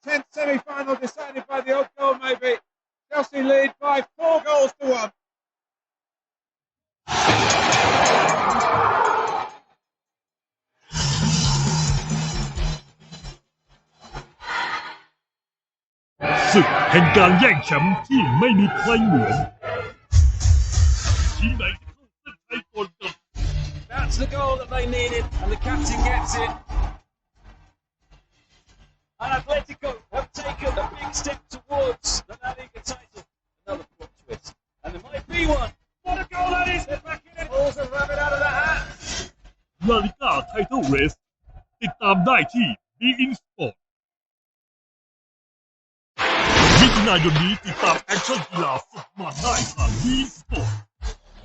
10th semi-final decided by the odd goal, maybe. Chelsea lead by 4 goals to 1.ศึกแห่งการแย่งแชมป์ที่ไม่มีใครเหมือนทีมไหนจะเข้าเส้นชัยก่อนกัน That's the goal that they needed, and the captain gets it. And Atletico have taken a big step towards the La Liga title. Another plot twist, and there might be one. What a goal that is! They're back in it. Pulls a rabbit out of the hat. La Liga Title Race ติดตามได้ที่ Bein Sport มิถุนายนนี้ติดตามแอคชั่นกีฬาสุดมันได้ทาง Bein Sport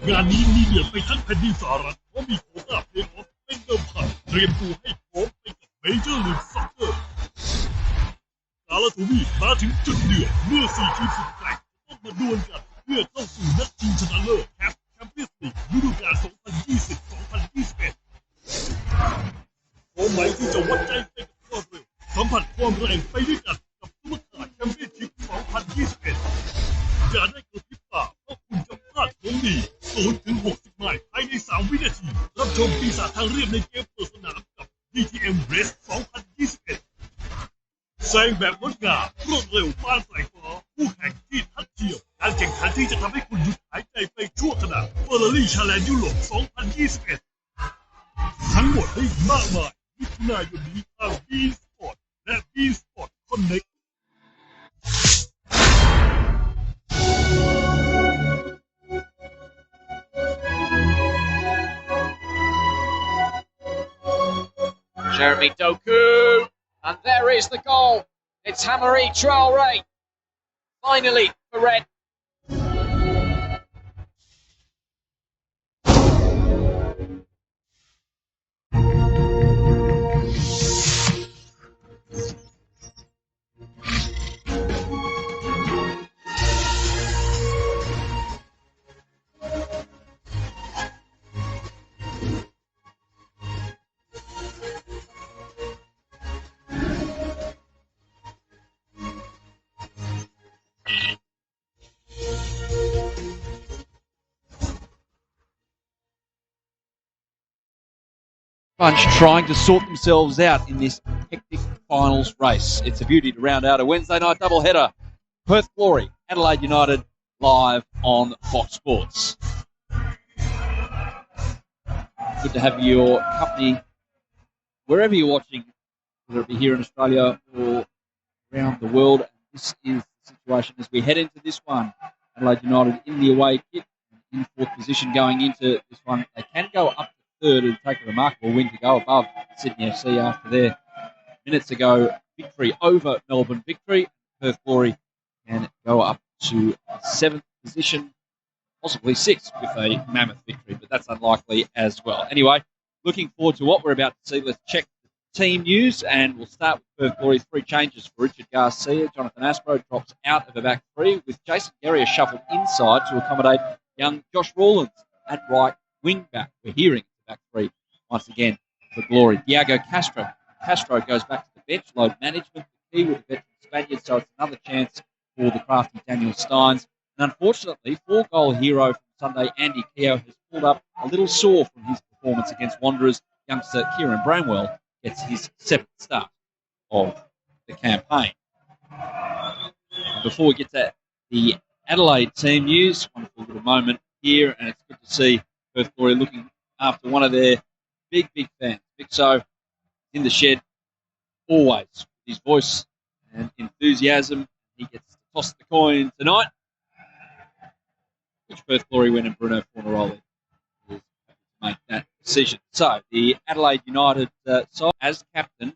งานนี้มีเดือดไปทั้งแผ่นดินสหรัฐเพราะมีโควต้าเพลย์ออฟเป็นเดิมพันเตรียมตัวให้พร้อมไปกับ Major League Soccer กาลาทวีปมาถึงจุดเดือดเมื่อ4 ทีมสุดแกร่งต้องมาดวลกันเพื่อเข้าสู่นัดชิงชนะเลิศแชมเปี้ยนส์ลีกฤดูกาล 2020-2021 โอ้ไหมที่จะวัดใจไปกับความเร็วสัมผัสความแรงไปด้วยกันกับซุปเปอร์คาร์แชมเปี้ยนชิพ 2021 อย่าได้กระพริบตาเพราะคุณจะพลาดของดี 0-60 ไมล์ภายใน 3 วินาทีรับชมปีศาจทางเรียบในเกมเปิดสนามกับ DTM Race 2021 แซงแบบงดงามรวดเร็วปานสายฟ้าผู้แข่งที่ทัดเทียมการแข่งขันที่จะทำให้คุณหยุดหายใจไปชั่วขณะ Ferrari Challenge ยุโรป 2021 ทั้งหมดได้มากมายมิถุนายนนี้ทาง Bein Sport และ Bein Sport Connect Jeremy Doku, and there is the goal. It's Hamari Traore. Finally, for Red. Bunch trying to sort themselves out in this hectic finals race. It's a beauty to round out a Wednesday night doubleheader. Perth Glory, Adelaide United, live on Fox Sports. Good to have your company wherever you're watching, whether it be here in Australia or around the world. This is the situation as we head into this one. Adelaide United in the away kit, in fourth position going into this one. They can go up third and take a remarkable win to go above Sydney FC after their minutes ago victory over Melbourne Victory. Perth Glory can go up to seventh position, possibly sixth with a mammoth victory, but that's unlikely as well. Anyway, looking forward to what we're about to see. Let's check the team news, and we'll start with Perth Glory. 3 changes for Richard Garcia. Jonathan Aspro drops out of the back three, with Jason Guerrier shuffled inside to accommodate young Josh Rawlins at right wing back. We're hearing back three once again for Glory. Diego Castro. Castro goes back to the bench. Load management, the key with the veteran Spaniard, so it's another chance for the crafty Daniel Steins. And unfortunately, 4-goal hero from Sunday, Andy Keogh, has pulled up a little sore from his performance against Wanderers. Youngster Kieran Bramwell gets his 7th start of the campaign. And before we get to the Adelaide team news, wonderful little moment here, and it's good to see Perth Glory looking after one of their big fans. Big So in the shed, always with his voice and enthusiasm. He gets to toss the coin tonight, which Perth Glory win, and Bruno Fornaroli will make that decision. So the Adelaide United side, as captain,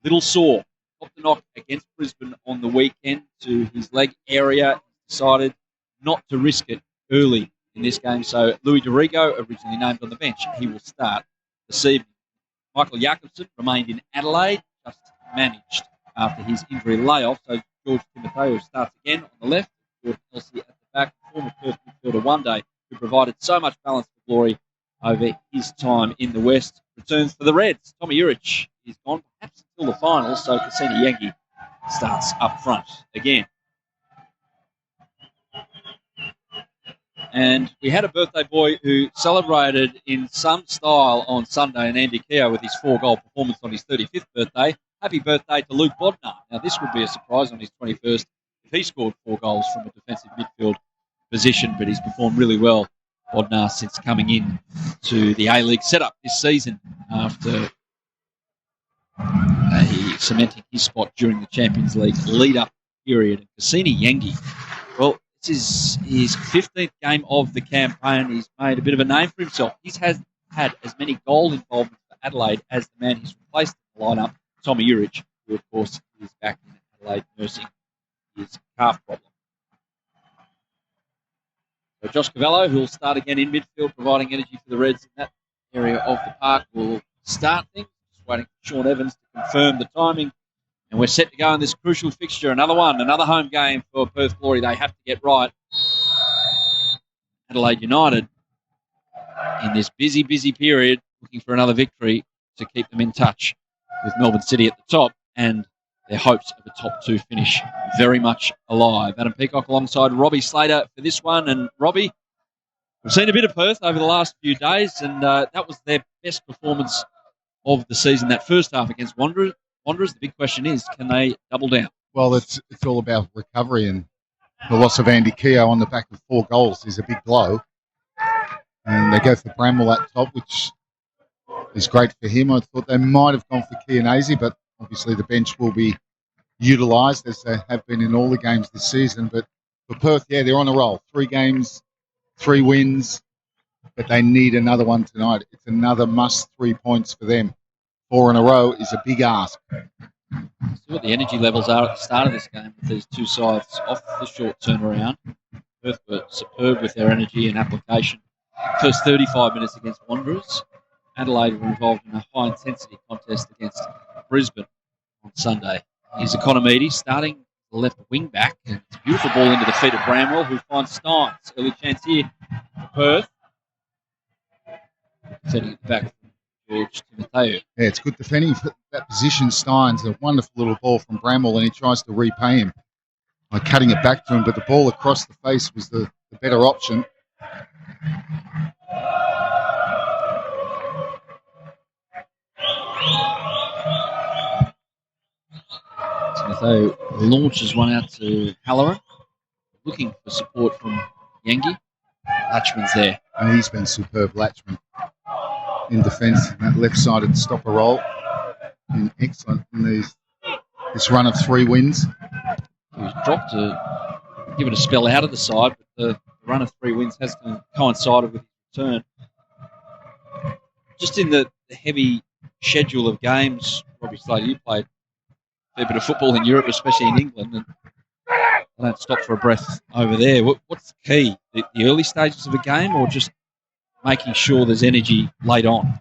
little sore. Got the knock against Brisbane on the weekend to his leg area. Decided not to risk it early in this game. So Louis Dorigo, originally named on the bench, he will start this evening. Michael Jakobsen remained in Adelaide, just managed after his injury layoff. So George Timoteo starts again on the left. George Elsie at the back, former Perth midfielder one day, who provided so much balance for Glory over his time in the West. Returns for the Reds. Tommy Urich is gone, perhaps until the finals, so Cassini Yengi starts up front again. And we had a birthday boy who celebrated in some style on Sunday in Andy Keogh with his 4-goal performance on his 35th birthday. Happy birthday to Luke Bodnar. Now, this would be a surprise on his 21st if he scored 4 goals from a defensive midfield position, but he's performed really well, Bodnar, since coming in to the A-League setup this season after cementing his spot during the Champions League lead-up period. Cassini Yengi, well, this is his 15th game of the campaign. He's made a bit of a name for himself. He's had as many goal involvements for Adelaide as the man he's replaced in the lineup, Tommy Urich, who, of course, is back in Adelaide nursing his calf problem. So Josh Cavallo, who will start again in midfield, providing energy for the Reds in that area of the park, will start things. Just waiting for Sean Evans to confirm the timing. And we're set to go in this crucial fixture. Another home game for Perth Glory. They have to get right. Adelaide United, in this busy period, looking for another victory to keep them in touch with Melbourne City at the top, and their hopes of a top 2 finish very much alive. Adam Peacock alongside Robbie Slater for this one. And Robbie, we've seen a bit of Perth over the last few days, and that was their best performance of the season, that first half against Wanderers. The big question is, can they double down? Well, it's all about recovery, and the loss of Andy Keogh on the back of 4 goals is a big blow. And they go for Bramwell at top, which is great for him. I thought they might have gone for Chianese, but obviously the bench will be utilised as they have been in all the games this season. But for Perth, yeah, they're on a roll. 3 games, 3 wins, but they need another one tonight. It's another must 3 points for them. 4 in a row is a big ask. See what the energy levels are at the start of this game with these two sides off the short turnaround. Perth were superb with their energy and application. First 35 minutes against Wanderers. Adelaide were involved in a high-intensity contest against Brisbane on Sunday. Here's Economidi starting the left wing back. And it's a beautiful ball into the feet of Bramwell, who finds Steins. Early chance here for Perth. Setting it back. George Timoteo. Yeah, it's good defending for that position. Steins, a wonderful little ball from Bramwell, and he tries to repay him by cutting it back to him, but the ball across the face was the better option. Timoteo launches one out to Halloran, looking for support from Yengi. Latchman's there. And he's been superb, Latchman, in defence, that left-sided stopper role. Been excellent in this run of 3 wins. He was dropped to give it a spell out of the side, but the run of 3 wins has coincided with his return. Just in the heavy schedule of games, Robbie Slater, you played a fair bit of football in Europe, especially in England, and I don't stop for a breath over there. What's the key? The early stages of a game, or just making sure there's energy late on?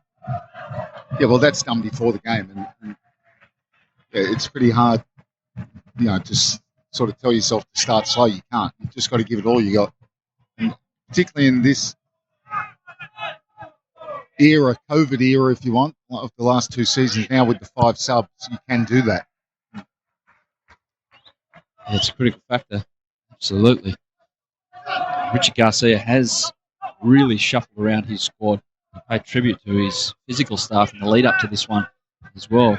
Yeah, well, that's done before the game, and yeah, it's pretty hard, just sort of tell yourself to start slow. You can't. You've just got to give it all you got. And particularly in this era, COVID era, if you want, of the last 2 seasons now with the 5 subs, you can do that. Yeah, it's a critical factor. Absolutely. Richard Garcia has really shuffled around his squad. He paid tribute to his physical staff in the lead up to this one as well.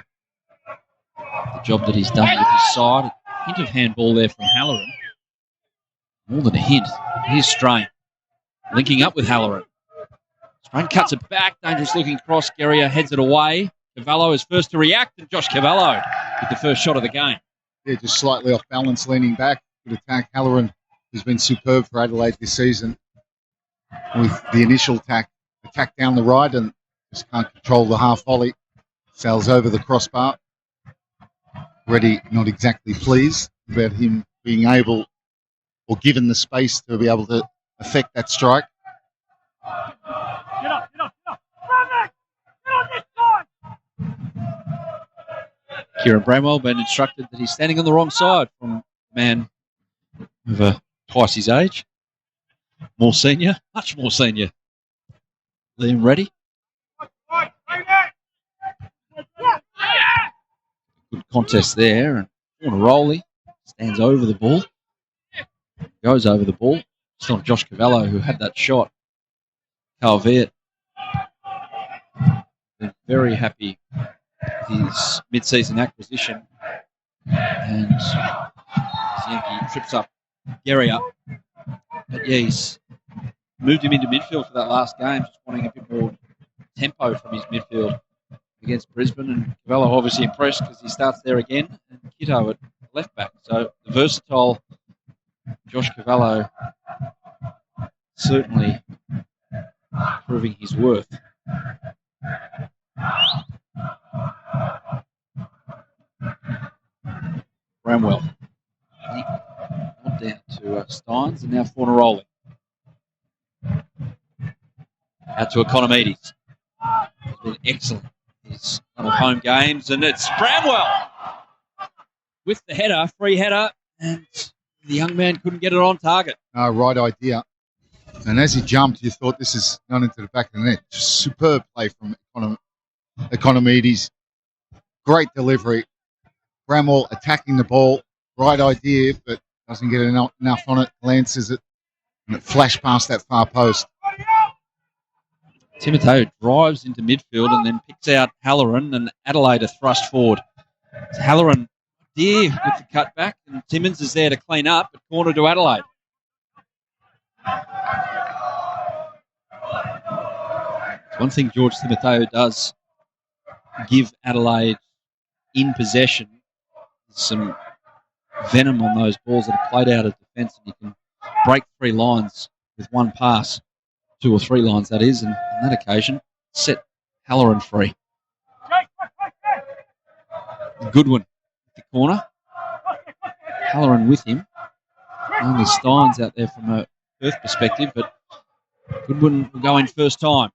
The job that he's done with his side. A hint of handball there from Halloran. More than a hint. Here's Strain. Linking up with Halloran. Strain cuts it back. Dangerous looking cross. Guerrier heads it away. Cavallo is first to react, and Josh Cavallo with the first shot of the game. Yeah, just slightly off balance, leaning back. Good attack. Halloran has been superb for Adelaide this season with the initial attack down the right, and just can't control the half volley. Sails over the crossbar. Reddy not exactly pleased about him being able or given the space to be able to affect that strike. Kieran Bramwell been instructed that he's standing on the wrong side from a man of twice his age. More senior, much more senior. Liam Reddy. Good contest there. And Fornaroli stands over the ball. Goes over the ball. It's not Josh Cavallo who had that shot. Calvert. Been very happy with his mid-season acquisition. And Yankee trips up Gary up. But yeah, he's moved him into midfield for that last game, just wanting a bit more tempo from his midfield against Brisbane. And Cavallo obviously impressed because he starts there again. And Kitto at left back. So the versatile Josh Cavallo certainly proving his worth. Bramwell. Not down to Steins, and now Fornaroli. Out to Economides. He's been excellent in his couple of home games, and it's Bramwell with the header, free header, and the young man couldn't get it on target. Right idea. And as he jumped, you thought this is gone into the back of the net. Superb play from Economides. Great delivery. Bramwell attacking the ball. Right idea, but doesn't get enough on it. Lances it, and it flashed past that far post. Timoteo drives into midfield and then picks out Halloran, and Adelaide are thrust forward. It's Halloran dear with the cutback, and Timmins is there to clean up, but corner to Adelaide. It's one thing George Timoteo does give Adelaide in possession. There's some venom on those balls that are played out of defence, and you can break 3 lines with one pass. 2 or 3 lines, that is, and on that occasion, set Halloran free. Goodwin at the corner. Halloran with him. Only Steins out there from a Perth perspective, but Goodwin will go in first time.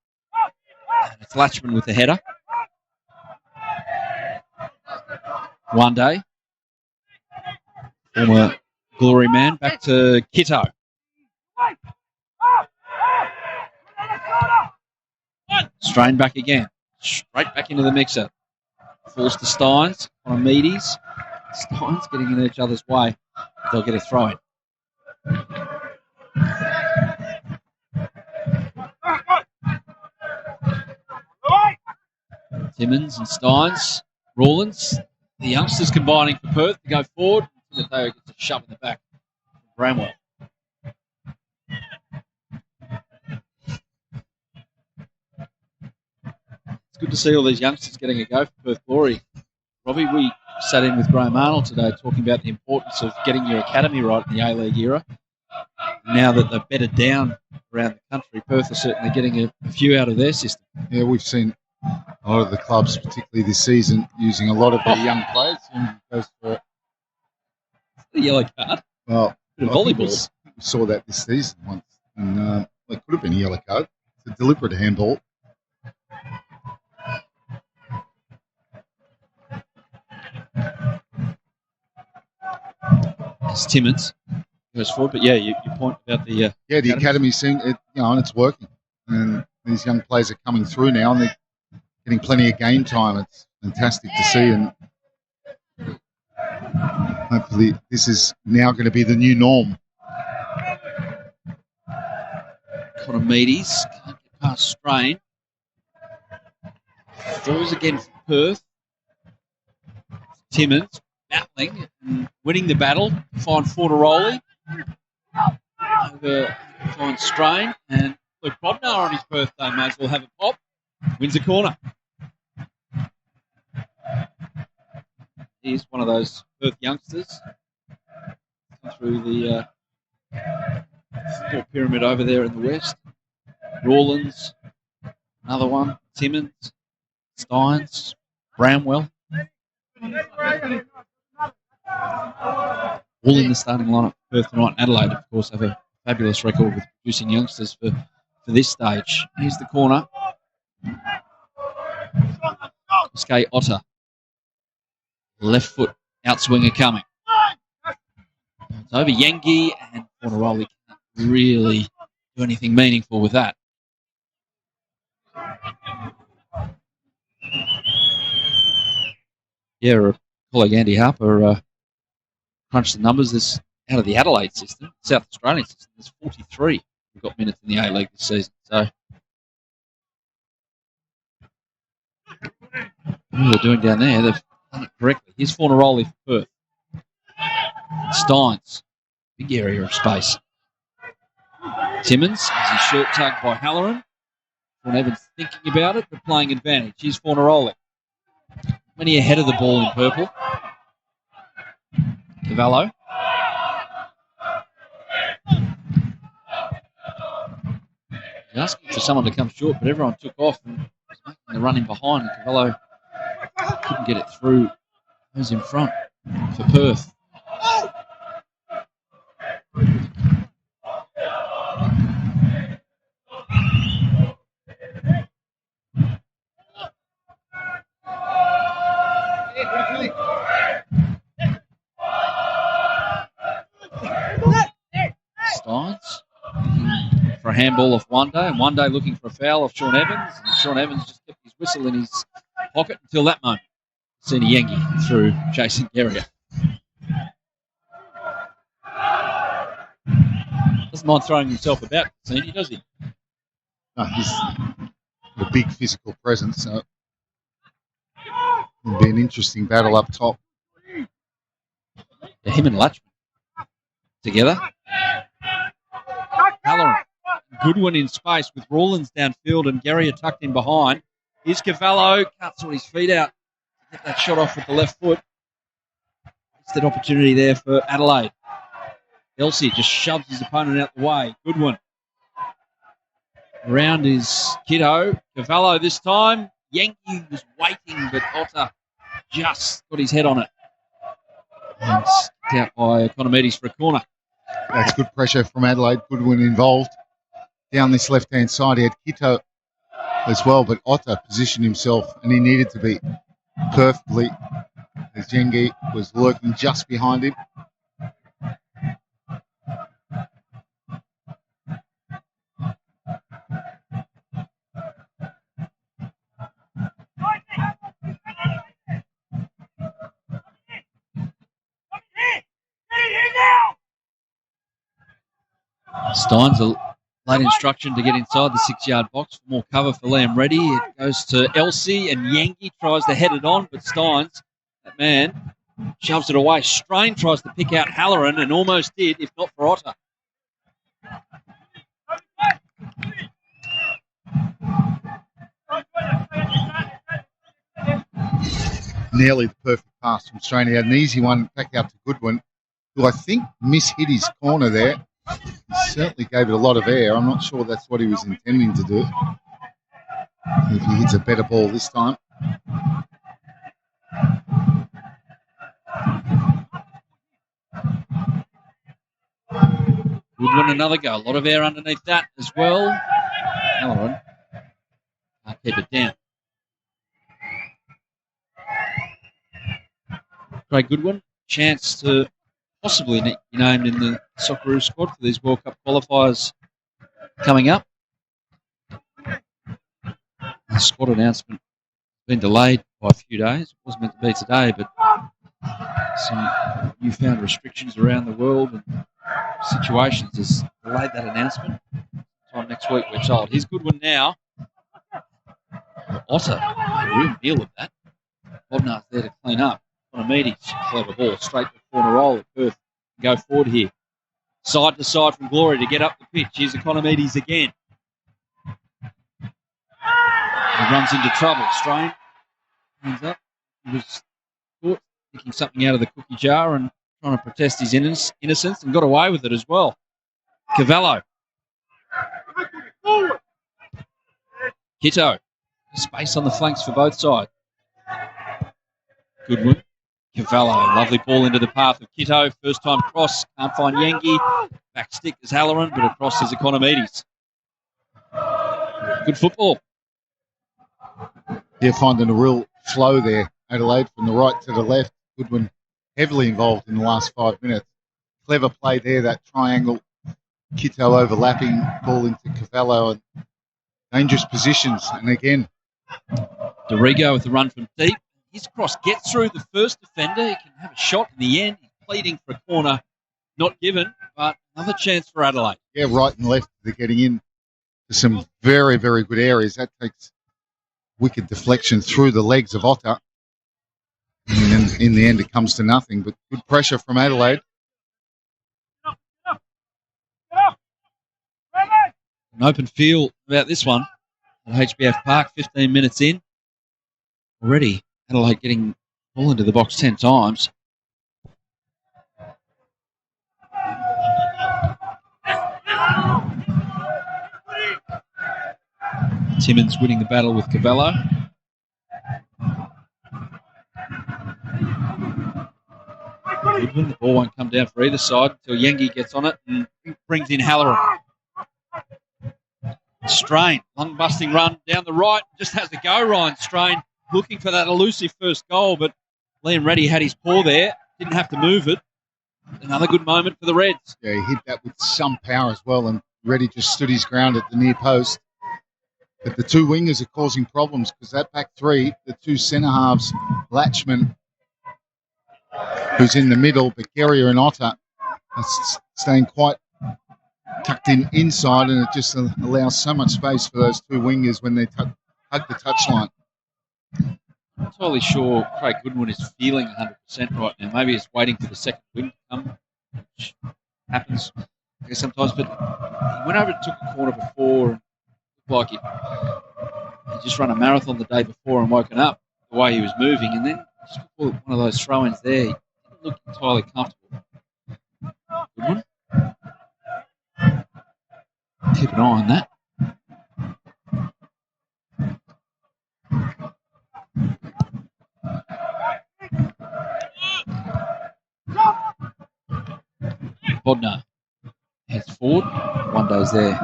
And it's Latchman with the header. One day. Former glory man back to Kitto. Strain back again. Straight back into the mixer. Falls to Steins. Economides. Steins getting in each other's way. They'll get a throw in. Timmins and Steins. Rawlins. The youngsters combining for Perth to go forward. Timoteo gets a shove in the back from Bramwell. It's good to see all these youngsters getting a go for Perth Glory. Robbie, we sat in with Graham Arnold today talking about the importance of getting your academy right in the A-League era. Now that they're bedded down around the country, Perth are certainly getting a few out of their system. Yeah, we've seen a lot of the clubs, particularly this season, using a lot of their young players. And goes for the yellow card. Well, bit of volleyball. We saw that this season once, and it could have been a yellow card. It's a deliberate handball. It's Timmins goes forward, but yeah, your point about the the academy scene, and it's working, and these young players are coming through now, and they're getting plenty of game time. It's fantastic to see, and hopefully this is now going to be the new norm. Economides can't get past Strain. Throws again for Perth. Timmins battling and winning the battle. Find Fornaroli. Over find Strain. And Luke Bodnar on his birthday may as well have a pop. Wins a corner. He's one of those Perth youngsters. Through the sport pyramid over there in the west. Rawlins. Another one. Timmins. Steins. Bramwell. All in the starting lineup for Perth tonight. Adelaide, of course, have a fabulous record with producing youngsters for this stage. Here's the corner. Sky Otter. Left foot outswinger coming. It's over Yengi, and Fornaroli can't really do anything meaningful with that. Yeah, colleague Andy Harper crunch the numbers. There's out of the Adelaide system, South Australian system, there's 43 who've got minutes in the A-League this season. So what are they doing down there? They've done it correctly. Here's Fornaroli for Perth. Steins, big area of space. Timmins, as he's short tugged by Halloran. Sean Evans thinking about it, but playing advantage. Here's Fornaroli. Many ahead of the ball in purple. Cavallo. He's asking for someone to come short, but everyone took off and was making the run in behind, and Cavallo couldn't get it through. Who's in front for Perth? Steins for a handball off one day, and one day looking for a foul off Sean Evans. And Sean Evans just kept his whistle in his pocket until that moment. Seen a Yankee through Jason Guerrier. Doesn't mind throwing himself about, does he? No, he's a big physical presence. So it'll be an interesting battle up top. Yeah, him and Latchman together. Halloran. Goodwin in space with Rawlins downfield and Guerrier tucked in behind. Here's Cavallo. Can't sort his feet out. Get that shot off with the left foot. It's that opportunity there for Adelaide. Elsey just shoves his opponent out the way. Goodwin. Around is Kiddo. Cavallo this time. Yankee was waiting, but Otter just got his head on it. And kicked out by Economides for a corner. That's good pressure from Adelaide. Goodwin involved. Down this left-hand side, he had Kito as well, but Otter positioned himself, and he needed to be perfectly as Yengi was lurking just behind him. Steins, a late instruction to get inside the 6-yard box for more cover for Liam Reddy. It goes to Elsey, and Yankee tries to head it on, but Steins, that man, shoves it away. Strain tries to pick out Halloran and almost did, if not for Otter. Nearly the perfect pass from Strain. He had an easy one back out to Goodwin, who I think mishit his corner there. He certainly gave it a lot of air. I'm not sure that's what he was intending to do. If he hits a better ball this time. Goodwin another go. A lot of air underneath that as well. Halloran can't keep it down. Craig Goodwin, chance to possibly be named in the Socceroos squad for these World Cup qualifiers coming up. The squad announcement has been delayed by a few days. It was meant to be today, but some newfound restrictions around the world and situations has delayed that announcement. Time next week, we're told. Here's Goodwin now. Otter, a real deal of that. Bodnar's there to clean up. Economides, clever ball, straight to corner roll at Perth. Go forward here. Side to side from Glory to get up the pitch. Here's Economides again. He runs into trouble. Strain. Hands up. He was caught picking something out of the cookie jar and trying to protest his innocence and got away with it as well. Cavallo. Kito. Space on the flanks for both sides. Goodwin. Cavallo, lovely ball into the path of Kito. First time cross, can't find Yankee. Back stick is Halloran, but across is Economides. Good football. They're finding a real flow there, Adelaide, from the right to the left. Goodwin heavily involved in the last 5 minutes. Clever play there, that triangle. Kito overlapping, ball into Cavallo, and dangerous positions. And again, Dorigo with the run from deep. His cross gets through the first defender. He can have a shot in the end. He pleading for a corner, not given, but another chance for Adelaide. Yeah, right and left. They're getting in to some very, very good areas. That takes wicked deflection through the legs of Otter. And in the end, it comes to nothing. But good pressure from Adelaide. An open feel about this one at HBF Park, 15 minutes in. Already, Adelaide getting all into the box 10 times. Timmins winning the battle with Cavallo. Goodwin, the ball won't come down for either side until Yengi gets on it and brings in Halloran. Strain, lung-busting run down the right, just has to go, Ryan Strain, looking for that elusive first goal, but Liam Reddy had his paw there, didn't have to move it. Another good moment for the Reds. Yeah, he hit that with some power as well, and Reddy just stood his ground at the near post. But the two wingers are causing problems because that back three, the two centre halves, Latchman, who's in the middle, but Guerrier and Otter are staying quite tucked in inside, and it just allows so much space for those two wingers when they hug the touchline. I'm not entirely sure Craig Goodwin is feeling 100% right now. Maybe he's waiting for the second wing to come, which happens I guess sometimes, but he went over and took a corner before and looked like he just run a marathon the day before and woken up the way he was moving, and then just before one of those throw-ins there, he didn't look entirely comfortable. Goodwin. Keep an eye on that. Bodnar heads forward. One day's there.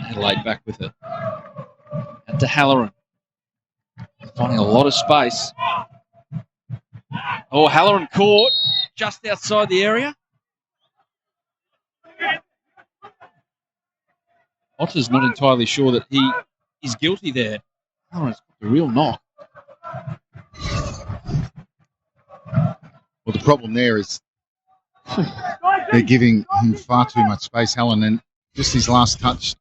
Adelaide back with it. And to Halloran. Finding a lot of space. Oh, Halloran caught just outside the area. Otter's not entirely sure that he is guilty there. Halloran's got a real knock. Well, the problem there is they're giving him far too much space, Halloran, and just his last touch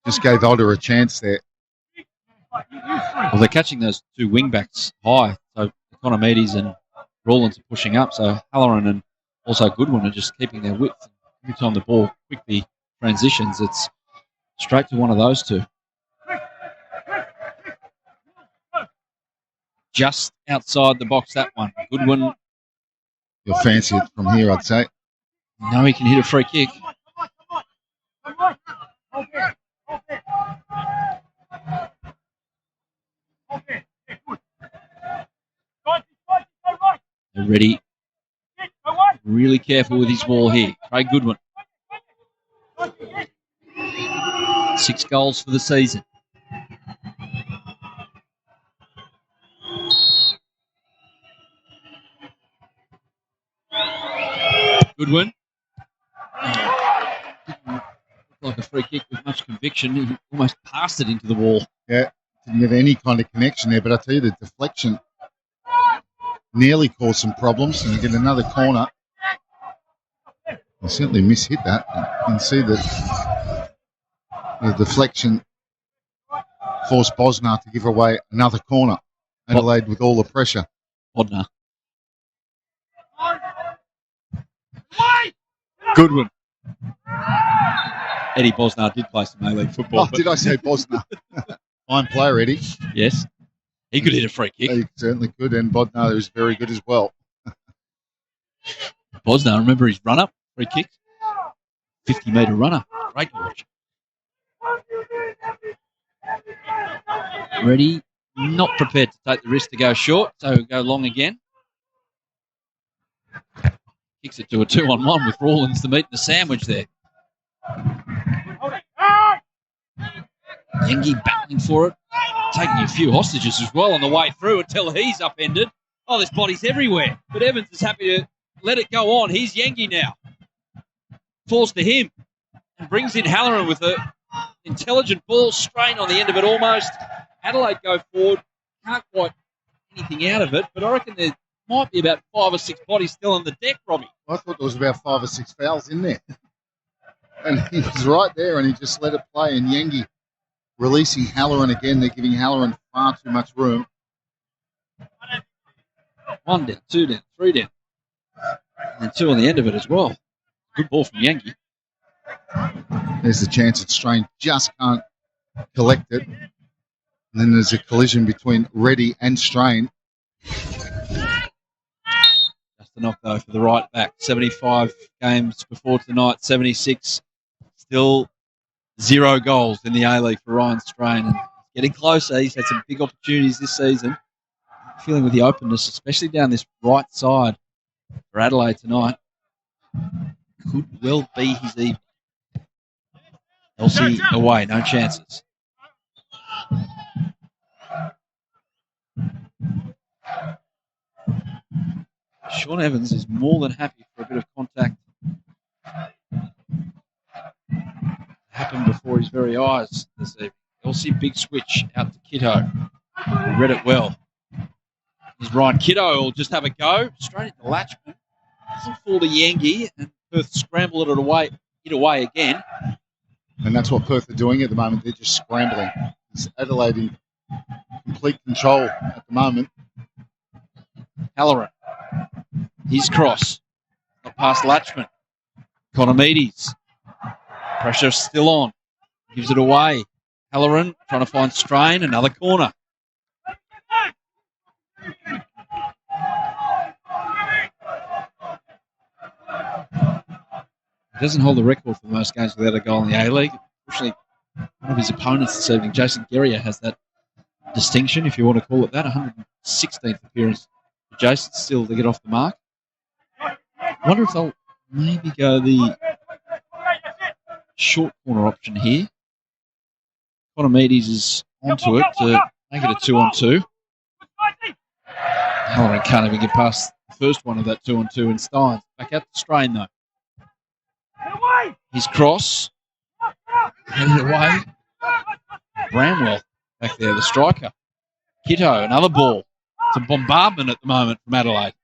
just gave Otter a chance there. Well, they're catching those two wing-backs high, so Economides and Rawlins are pushing up, so Halloran and also Goodwin are just keeping their width. Every time the ball quickly transitions, it's straight to one of those two. Just outside the box, that one. Goodwin. You'll fancy it from here, I'd say. No, he can hit a free kick. They're ready. Really careful with his ball here. Craig Goodwin. 6 goals for the season. Goodwin. Didn't look like a free kick with much conviction. He almost passed it into the wall. Yeah, didn't get any kind of connection there, but I tell you, the deflection nearly caused some problems, and you get another corner. They certainly mishit that. You can see that the deflection forced Bosnar to give away another corner. Adelaide with all the pressure. Bodnar. Goodwin. Eddie Bosnar did play some A-League football. Oh, did I say Bosnar? Fine player, Eddie. Yes. He could hit a free kick. He certainly could, and Bodnar is very good as well. Bosnar, remember his run-up, free kick? 50-metre runner. Great to watch. Ready, not prepared to take the risk to go short, so go long again. Kicks it to a 2-on-1 with Rawlins, the meat and the sandwich there. Yengi battling for it, taking a few hostages as well on the way through until he's upended. Oh, there's bodies everywhere, but Evans is happy to let it go on. He's Yengi now. Falls to him and brings in Halloran with an intelligent ball, strain on the end of it almost. Adelaide go forward, can't quite anything out of it, but I reckon they're might be about 5 or 6 bodies still on the deck, Robbie. I thought there was about 5 or 6 fouls in there. And he was right there and he just let it play. And Yengi releasing Halloran again. They're giving Halloran far too much room. 1 down, 2 down, 3 down. And 2 on the end of it as well. Good ball from Yengi. There's the chance that Strain just can't collect it. And then there's a collision between Reddy and Strain. Just a knock, though, for the right back. 75 games before tonight, 76. Still 0 goals in the A-League for Ryan Strain. And getting closer. He's had some big opportunities this season. Feeling with the openness, especially down this right side for Adelaide tonight. Could well be his evening. Elsie away, no chances. Sean Evans is more than happy for a bit of contact. Happened before his very eyes this evening. Elsie, big switch out to Kiddo. Read it well. He's Ryan Kiddo will just have a go. Straight into Latchman. Doesn't fall to Yengi. And Perth scramble it away again. And that's what Perth are doing at the moment. They're just scrambling. It's Adelaide in complete control at the moment. Halloran. His cross. Not past Latchman. Economides. Pressure still on. Gives it away. Halloran trying to find Strain. Another corner. He doesn't hold the record for most games without a goal in the A-League. Unfortunately, one of his opponents this evening, Jason Guerrier, has that distinction, if you want to call it that. 116th appearance for Jason, still to get off the mark. I wonder if they'll maybe go the short corner option here. Economides is onto it to make it a 2-on-2. Halloran can't even get past the first one of that 2-on-2 in Steins. Back out to Strain, though. His cross. Headed away. Bramwell back there, the striker. Kiddo, another ball. It's a bombardment at the moment from Adelaide.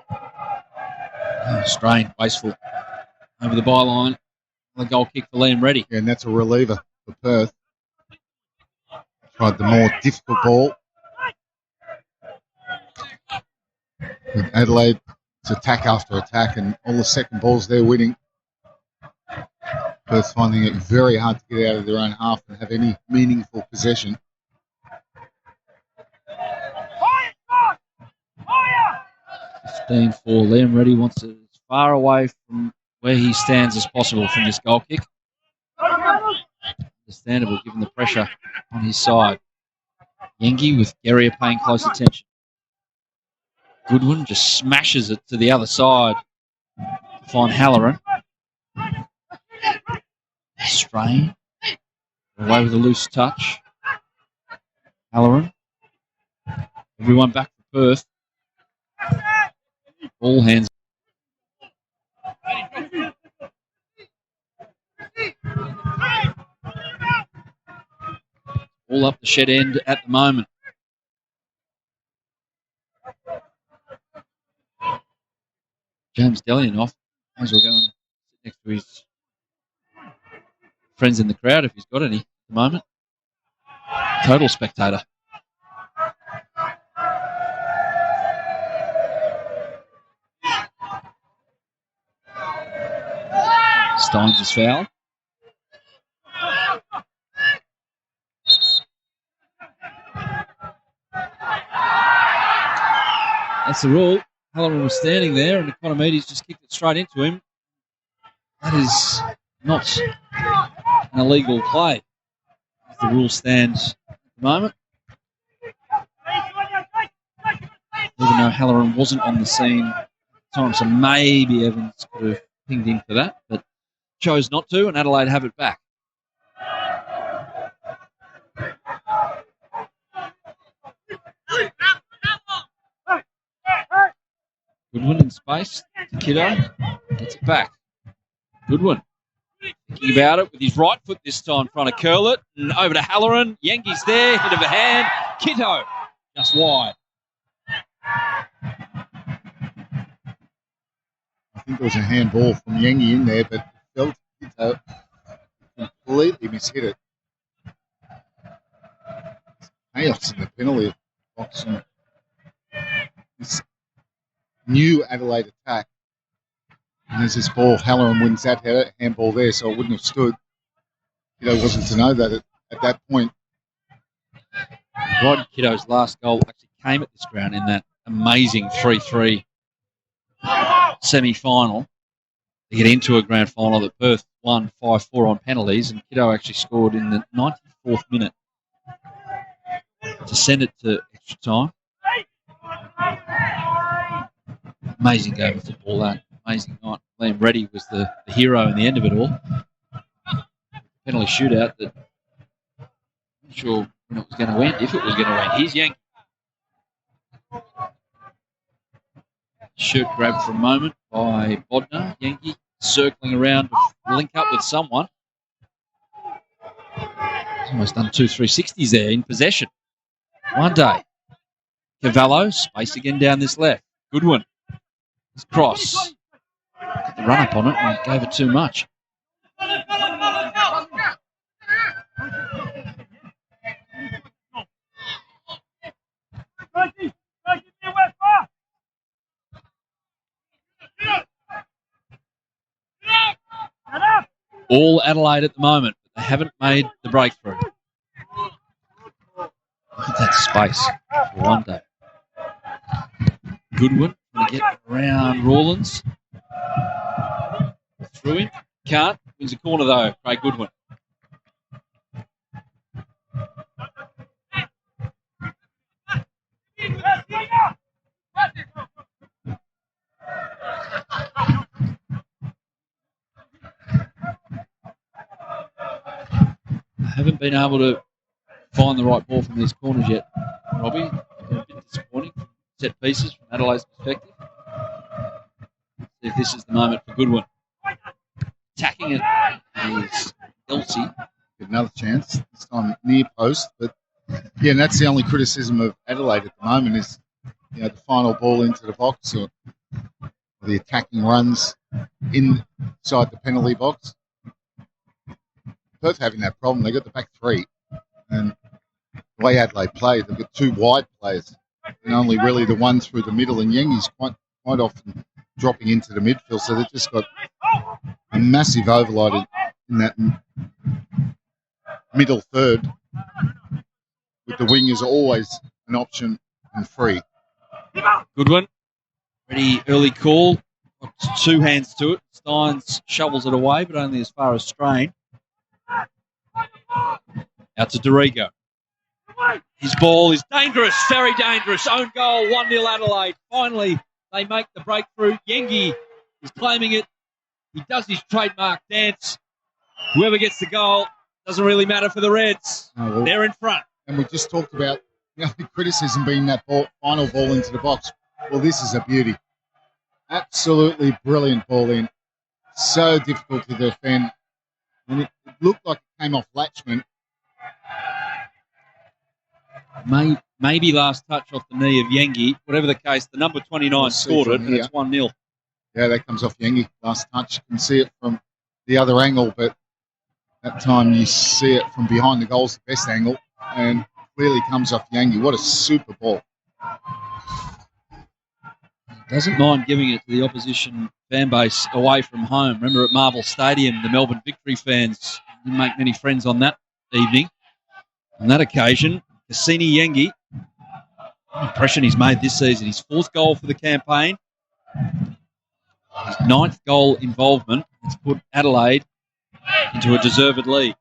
Oh, Strain, wasteful. Over the byline. Another goal kick for Liam Reddy. Yeah, and that's a reliever for Perth. Tried the more difficult ball. With Adelaide, it's attack after attack, and all the second balls they're winning. Perth finding it very hard to get out of their own half and have any meaningful possession. 15 for Liam Reddy wants it as far away from where he stands as possible from this goal kick. Understandable given the pressure on his side. Yengi with Guerrier paying close attention. Goodwin just smashes it to the other side to find Halloran. Strain. Away with a loose touch. Halloran. Everyone back to Perth. All hands. All up the shed end at the moment. James Delianoff, might as well go and sit next to his friends in the crowd if he's got any at the moment. Total spectator. Steins is foul. That's the rule. Halloran was standing there and Economides just kicked it straight into him. That is not an illegal play, as the rule stands at the moment. Even though Halloran wasn't on the scene at the time, so maybe Evans could have pinged him for that, but chose not to, and Adelaide have it back. Goodwin in space to Kiddo. Gets it back. Goodwin thinking about it with his right foot this time, trying to curl it. And over to Halloran. Yengi's there. Hit of a hand. Kiddo just wide. think there was a handball from Yengi in there, but felt completely mishit it. Chaos in the penalty box. And this new Adelaide attack. And there's this ball. Halloran wins that handball there, so it wouldn't have stood. Wasn't to know that at that point. Rod Kiddo's last goal actually came at this ground in that amazing 3-3 semi-final to get into a grand final that Perth won 5-4 on penalties, and Kiddo actually scored in the 94th minute to send it to extra time. Amazing game of football, that. Amazing night. Liam Reddy was the hero in the end of it all. Penalty shootout that I'm not sure when it was going to end, if it was going to end. Here's Yankee. Shirt grab for a moment by Bodnar. Yankee circling around to link up with someone. He's almost done 2 360s there in possession. One day. Cavallo, space again down this left. Goodwin. His cross. Got the run up on it and gave it too much. All Adelaide at the moment, but they haven't made the breakthrough. Look at that space for one day. Goodwin going to get around Rawlins. Through him. Can't. Wins a corner though, Craig Goodwin. Haven't been able to find the right ball from these corners yet, Robbie. A bit disappointing from set pieces from Adelaide's perspective. See if this is the moment for Goodwin. Attacking it is Elsie. Get another chance, this time near post. But yeah, and that's the only criticism of Adelaide at the moment is the final ball into the box or the attacking runs inside the penalty box. Perth having that problem. They got the back three, and the way Adelaide played, they've got two wide players, and only really the one through the middle. And Yengi's quite often dropping into the midfield, so they've just got a massive overload in that middle third, with the wingers always an option and free. Goodwin, ready early call. Got two hands to it. Steins shovels it away, but only as far as Strain. Out to Dorigo. His ball is dangerous, very dangerous. Own goal, 1-0 Adelaide. Finally, they make the breakthrough. Yengi is claiming it. He does his trademark dance. Whoever gets the goal, doesn't really matter for the Reds. Oh, well, they're in front. And we just talked about the criticism being that final ball into the box. Well, this is a beauty. Absolutely brilliant ball in. So difficult to defend. And it looked like it came off Latchman. Maybe last touch off the knee of Yengi. Whatever the case, the number 29 scored it, and it's 1-0. Yeah, that comes off Yengi. Last touch. You can see it from the other angle, but that time you see it from behind the goal's the best angle, and clearly comes off Yengi. What a super ball. Doesn't mind giving it to the opposition fan base away from home. Remember at Marvel Stadium, the Melbourne Victory fans didn't make many friends on that evening. On that occasion, Cassini Yengi, impression he's made this season. His fourth goal for the campaign. His ninth goal involvement has put Adelaide into a deserved lead.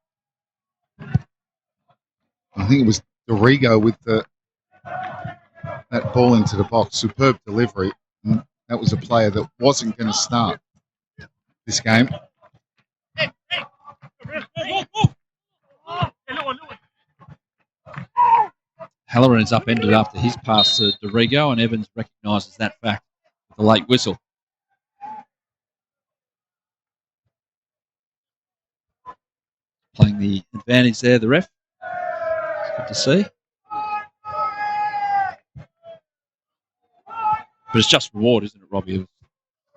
I think it was Dorigo with that ball into the box. Superb delivery. And that was a player that wasn't going to start this game. Halloran is upended after his pass to Dorigo, and Evans recognises that fact with a late whistle. Playing the advantage there, the ref. It's good to see. But it's just reward, isn't it, Robbie?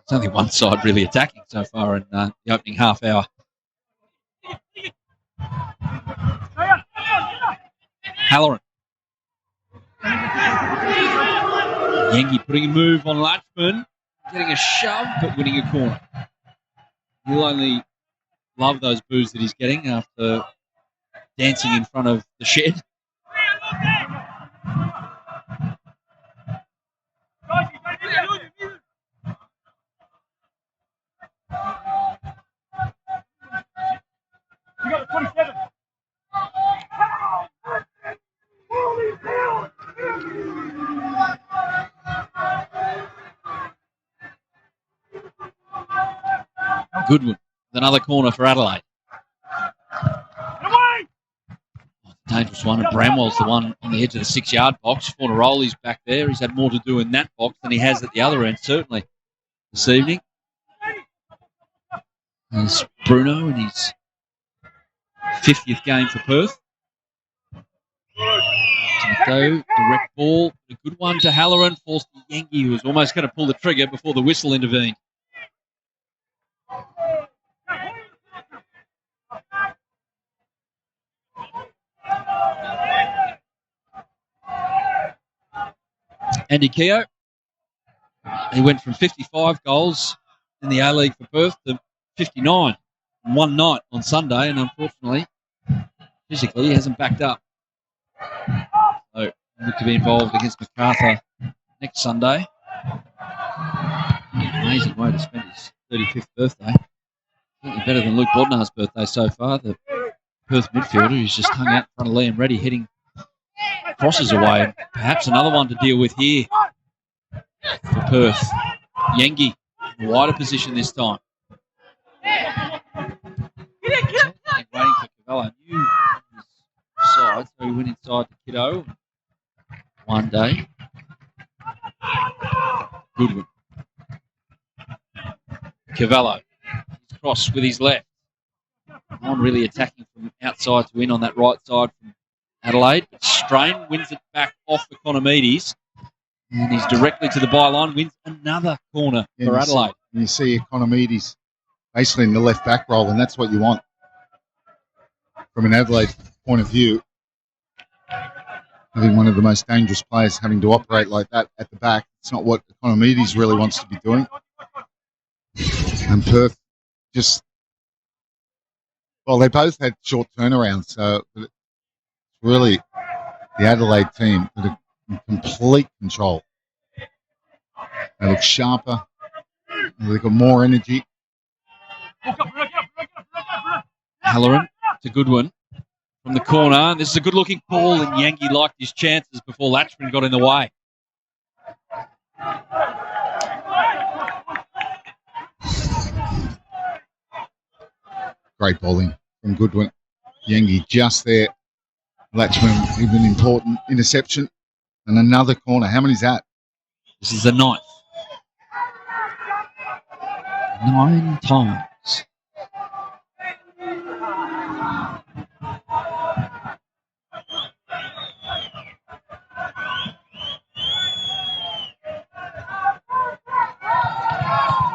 It's only one side really attacking so far in the opening half hour. Halloran. Yengi putting a move on Latchman, getting a shove but winning a corner. He'll only love those boos that he's getting after dancing in front of the shed. Goodwin with another corner for Adelaide. Dangerous one, and Bramwell's the one on the edge of the 6-yard box. Fornaroli's back there. He's had more to do in that box than he has at the other end, certainly, this evening. There's Bruno in his 50th game for Perth. Timotho, direct ball, a good one to Halloran, falls to Yengi, who was almost going to pull the trigger before the whistle intervened. Andy Keogh, he went from 55 goals in the A-League for Perth to 59 in one night on Sunday, and unfortunately, physically, he hasn't backed up. So, look to be involved against MacArthur next Sunday. Amazing way to spend his 35th birthday. Certainly better than Luke Bodnar's birthday so far. The Perth midfielder who's just hung out in front of Liam Reddy, hitting crosses away. Perhaps another one to deal with here for Perth. Yengi, wider position this time. Waiting for Cavallo. New side, so he went inside the kiddo. One day. Goodwin. Cavallo. He's crossed with his left. Not really attacking from outside to in on that right side from Adelaide. Strain wins it back off Economides. And he's directly to the byline, wins another corner for Adelaide. You see Economides basically in the left back role, and that's what you want from an Adelaide point of view. I think one of the most dangerous players having to operate like that at the back. It's not what Economides really wants to be doing. And Perth just, well, they both had short turnarounds, so it's really the Adelaide team that are in complete control. They look sharper. They've got more energy. Halloran to Goodwin from the corner. This is a good-looking ball, and Yengi liked his chances before Latchman got in the way. Great bowling from Goodwin. Yengi just there. Latchman with an important interception. And another corner. How many is that? This is the 9th. 9 times.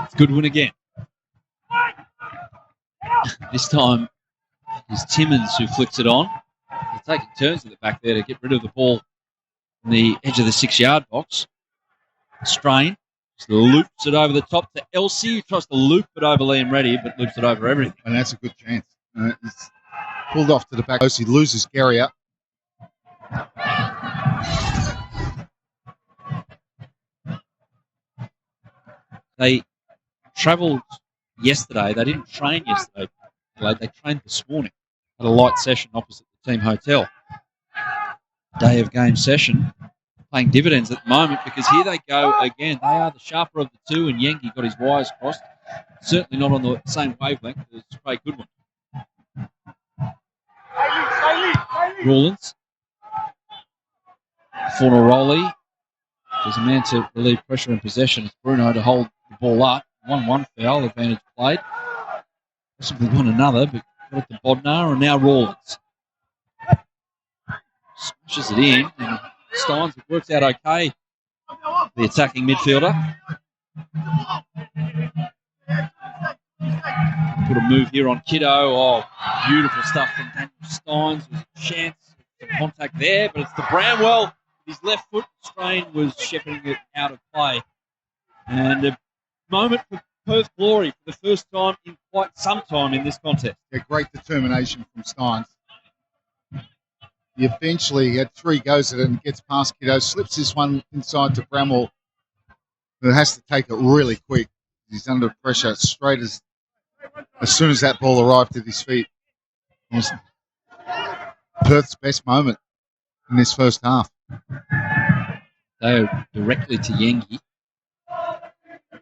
It's Goodwin again. This time, it's Timmins who flicks it on. They're taking turns at the back there to get rid of the ball on the edge of the 6-yard box. Strain just loops it over the top to Elsie, who tries to loop it over Liam Reddy, but loops it over everything. And that's a good chance. He's pulled off to the back. He loses Garrier. They travelled yesterday. They didn't train yesterday. They trained this morning at a light session opposite the team hotel. Day of game session, paying dividends at the moment, because here they go again. They are the sharper of the two, and Yengi got his wires crossed. Certainly not on the same wavelength as Craig Goodwin. Rawlins. Fornaroli. There's a man to relieve pressure in possession. It's Bruno to hold the ball up. 1-1 foul, advantage played. Possibly won another, but got it to Bodnar, and now Rawlins. Smashes it in, and Steins, it works out okay. The attacking midfielder. Put a move here on Kiddo. Oh, beautiful stuff from Daniel Steins. There's a chance of contact there, but it's the Bramwell. His left foot strain was shepherding it out of play. And a moment for Perth Glory for the first time in quite some time in this contest. Yeah, great determination from Steins. He eventually had 3 goes at it and gets past Kiddo, slips this one inside to Bramwell, who has to take it really quick. He's under pressure straight as soon as that ball arrived at his feet. It was Perth's best moment in this first half. They directly to Yengi.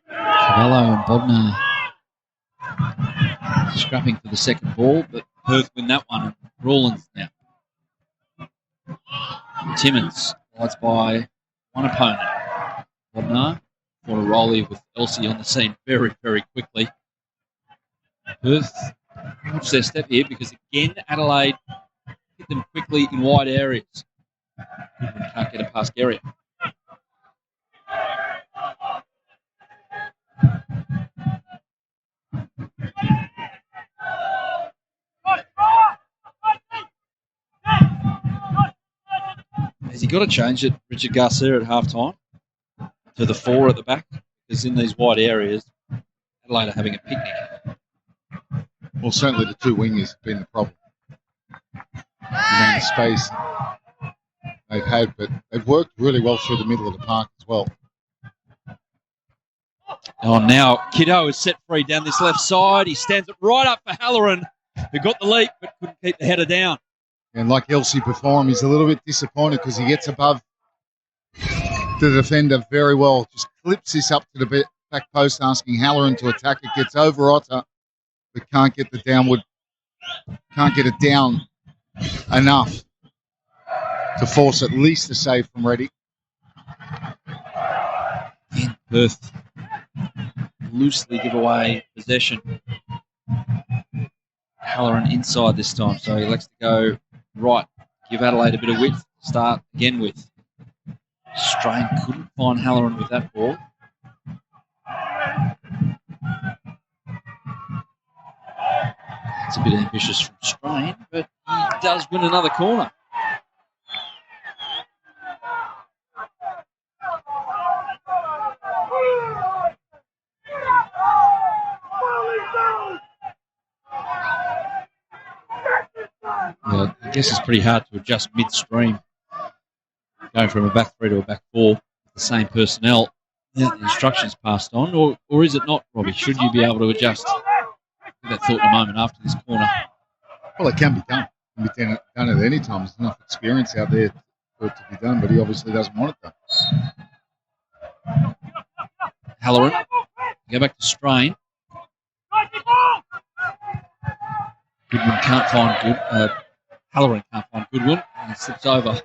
Cavallo and Bodnar scrapping for the second ball, but Perth win that one. Rawlins now. Timmins lies by one opponent. Bodnar for a rollie with Elsie on the scene very, very quickly. Perth watch their step here because again Adelaide hit them quickly in wide areas. Can't get it past Gary. Has he got to change it, Richard Garcia, at halftime to the 4 at the back? Because in these wide areas, Adelaide are having a picnic. Well, certainly the 2 wingers have been the problem. The amount of space they've had, but they've worked really well through the middle of the park as well. Oh, now Kiddo is set free down this left side. He stands it right up for Halloran, who got the leap but couldn't keep the header down. And like Elsie before him, he's a little bit disappointed because he gets above the defender very well. Just clips this up to the back post, asking Halloran to attack it. Gets over Otter, but can't get it down enough to force at least a save from Reddy. And Perth loosely give away possession. Halloran inside this time, so he likes to go right. Give Adelaide a bit of width to start again with. Strain couldn't find Halloran with that ball. It's a bit ambitious from Strain, but he does win another corner. Yeah, I guess it's pretty hard to adjust midstream, going from a back 3 to a back 4 with the same personnel. The instructions passed on, or is it not, Robbie? Should you be able to adjust? That thought in a moment after this corner. Well, it can be done. It can be done at any time. There's enough experience out there for it to be done, but he obviously doesn't want it done. Halloran, go back to Strain. Goodwin can't find good. Halloran can't find Goodwin, and he slips over.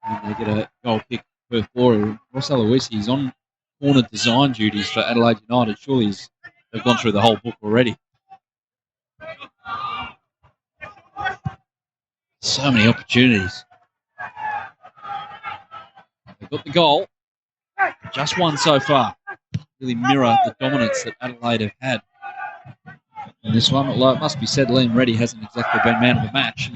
And they get a goal kick for Perth Glory. Ross Aloisi is on corner design duties for Adelaide United. Surely they've gone through the whole book already. So many opportunities. They've got the goal. Just one so far. Really mirror the dominance that Adelaide have had in this one. Although it must be said, Liam Reddy hasn't exactly been man of the match.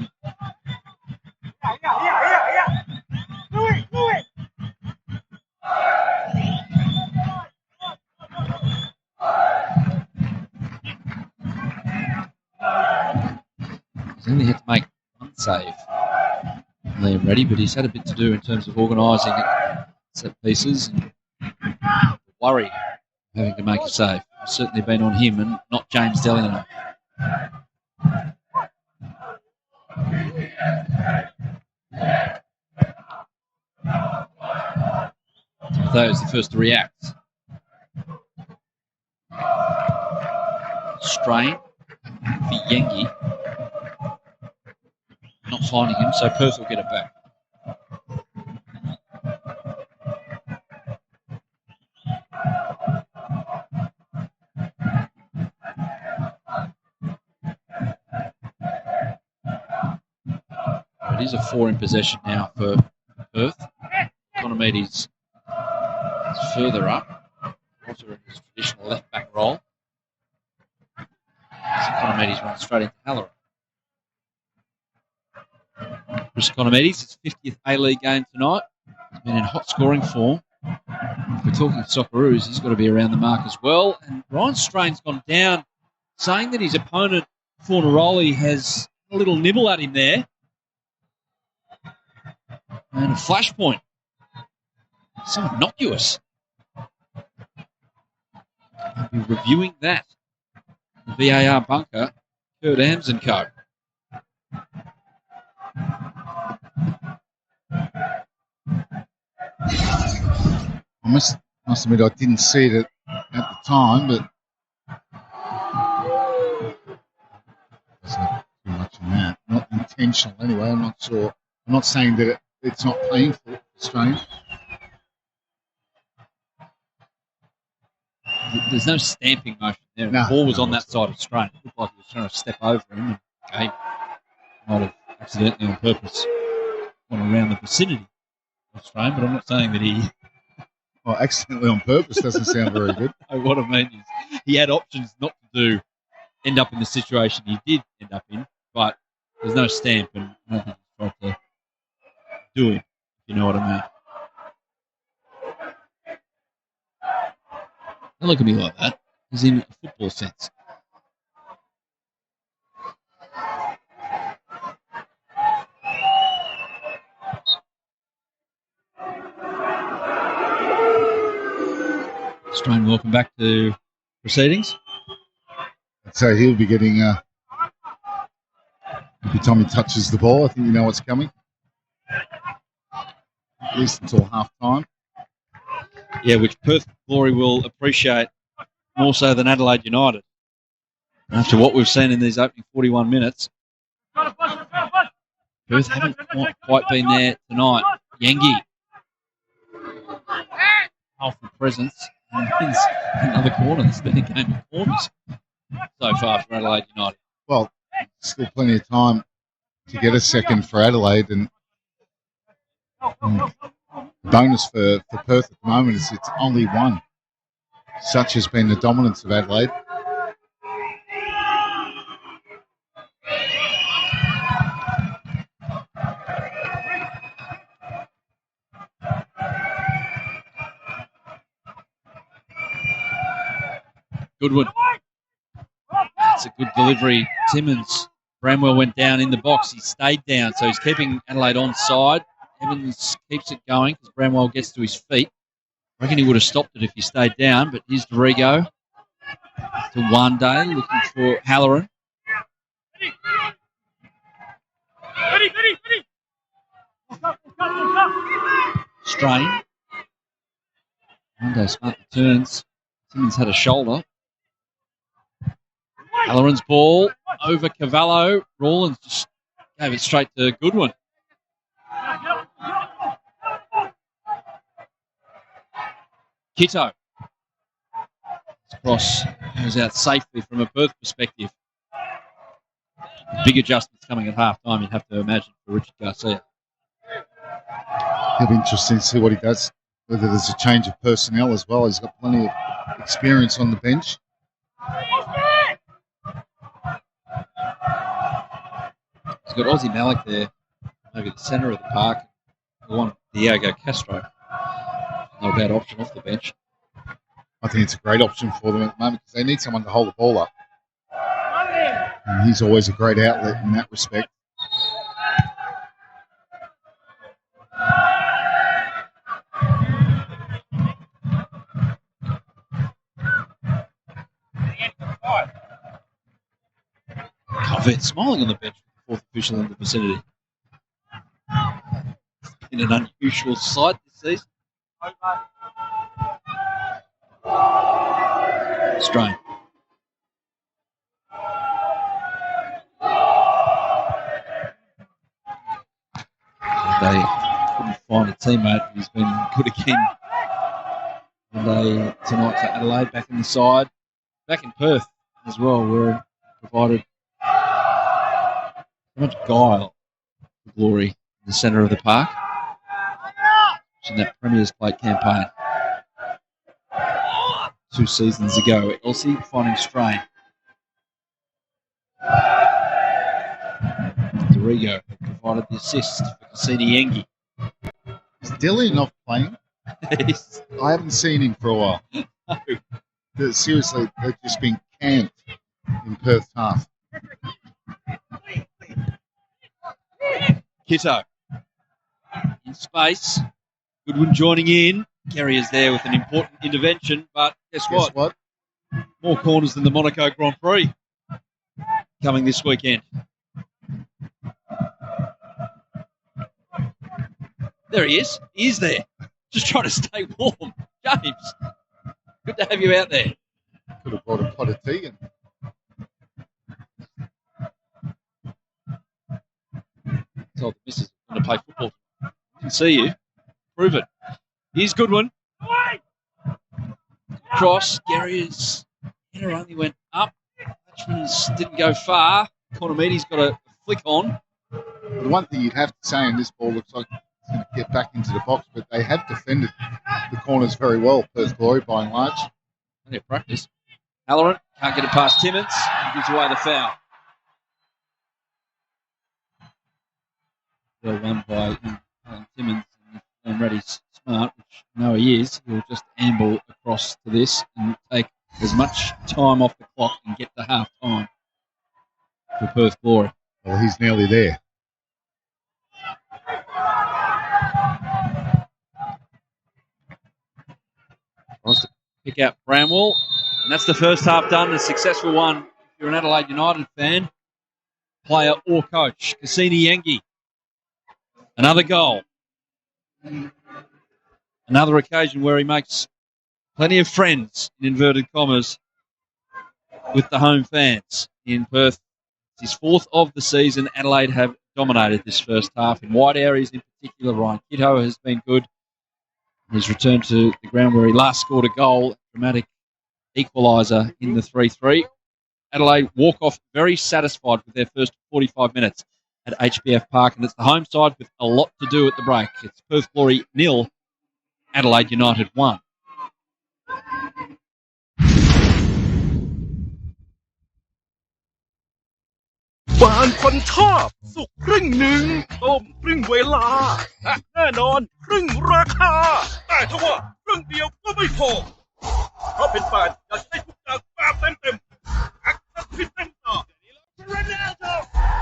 He's only had to make one save, Liam Reddy, but he's had a bit to do in terms of organising set pieces and the worry of having to make a save. It's certainly been on him and not James Delano. Timothy is the first to react. Strain for Yengi. Not finding him, so Perth will get it back. It is a 4 in possession now for Perth. Economides is further up. Otter straight into Halloran. Chris Economides, his 50th A-League game tonight. He's been in hot scoring form. If we're talking Socceroos, he's got to be around the mark as well. And Ryan Strain's gone down, saying that his opponent, Fornaroli, has a little nibble at him there. And a flashpoint. So innocuous. I'll be reviewing that. The VAR bunker, Kurt Ams and Co. I must admit I didn't see it at the time, but there's not too much in that. Not intentional anyway, I'm not sure. I'm not saying that it's not painful, Strain. There's no stamping motion there. No, the ball was no, on that side of Strain. It looked like he was trying to step over him. And he might have accidentally on purpose gone around the vicinity of Strain, but I'm not saying that he... Well, accidentally on purpose doesn't sound very good. What I mean is he had options not to end up in the situation he did end up in, but there's no stamp, and I don't think he's tried to do him, if you know what I mean. Don't look at me like that. He's in a football sense. Strain, welcome back to proceedings. I'd say he'll be getting, every time he touches the ball, I think you know what's coming. At least until half-time. Yeah, which Perth Glory will appreciate more so than Adelaide United. After what we've seen in these opening 41 minutes, Perth haven't quite been there tonight. Yangi, powerful presence. And there's another corner. There's been a game of corners so far for Adelaide United. Well, still plenty of time to get a second for Adelaide, and bonus for Perth at the moment is it's only one. Such has been the dominance of Adelaide. Goodwood. That's a good delivery. Timmins. Bramwell went down in the box. He stayed down, so he's keeping Adelaide onside. Evans keeps it going because Bramwell gets to his feet. I reckon he would have stopped it if he stayed down, but here's Dorigo to one day looking for Halloran. Strain. One day smart returns. Timmins had a shoulder. Halloran's ball over Cavallo. Rawlins just gave it straight to Goodwin. Kitto. This cross goes out safely from a Perth perspective. Big adjustments coming at half-time, you'd have to imagine, for Richard Garcia. It'll be interesting to see what he does, whether there's a change of personnel as well. He's got plenty of experience on the bench. He's got Aussie Malik there, maybe the centre of the park. The one, Diego Castro. Not a bad option off the bench. I think it's a great option for them at the moment because they need someone to hold the ball up. And he's always a great outlet in that respect. Covet smiling on the bench with the fourth official in the vicinity. In an unusual sight this season. Strain. They couldn't find a teammate who's been good again. And they tonight for Adelaide back in the side. Back in Perth as well, where it provided so much guile for Glory in the centre of the park. In that Premier's Plate campaign 2 seasons ago. Elsie finding Strain. Dorigo provided the assist for Cassini Engi. Is Dilly not playing? I haven't seen him for a while. Seriously, they've just been camped in Perth half. Kitto in space. Goodwin joining in. Kerry is there with an important intervention, but guess what? More corners than the Monaco Grand Prix coming this weekend. There he is. He is there. Just trying to stay warm. James, good to have you out there. Could have brought a pot of tea in. Told the missus I'm going to play football. Didn't see you. Prove it. Here's Goodwin. Cross. Gary's header only went up. Hutchins didn't go far. Cornamedi's got a flick on. The one thing you'd have to say, and this ball looks like it's going to get back into the box, but they have defended the corners very well, Perth Glory, by and large. Plenty of practice. Halloran can't get it past Timmins. He gives away the foul. Well won by Timmins. And Reddy's smart, which I know he is. He'll just amble across to this and take as much time off the clock and get to half time for Perth Glory. Well, he's nearly there. Tries to pick out Bramwell. And that's the first half done. A successful one. If you're an Adelaide United fan, player or coach. Cassini Yengi. Another goal. Another occasion where he makes plenty of friends, in inverted commas, with the home fans in Perth. It's his fourth of the season. Adelaide have dominated this first half in wide areas in particular. Ryan Kitto has been good. He's returned to the ground where he last scored a goal, dramatic equaliser in the 3-3. Adelaide walk off very satisfied with their first 45 minutes at HBF Park, and it's the home side with a lot to do at the break. It's Perth Glory 0, Adelaide United 1. บางคนชอบสุกครึ่งหนึ่งต้มครึ่งเวลาและแน่นอนครึ่งราคาแต่ถ้าว่าครึ่งเดียวก็ไม่พอเพราะเป็นแฟนอยากได้ทุกอย่างแบบเต็มๆแอคชั่นที่เต็มตา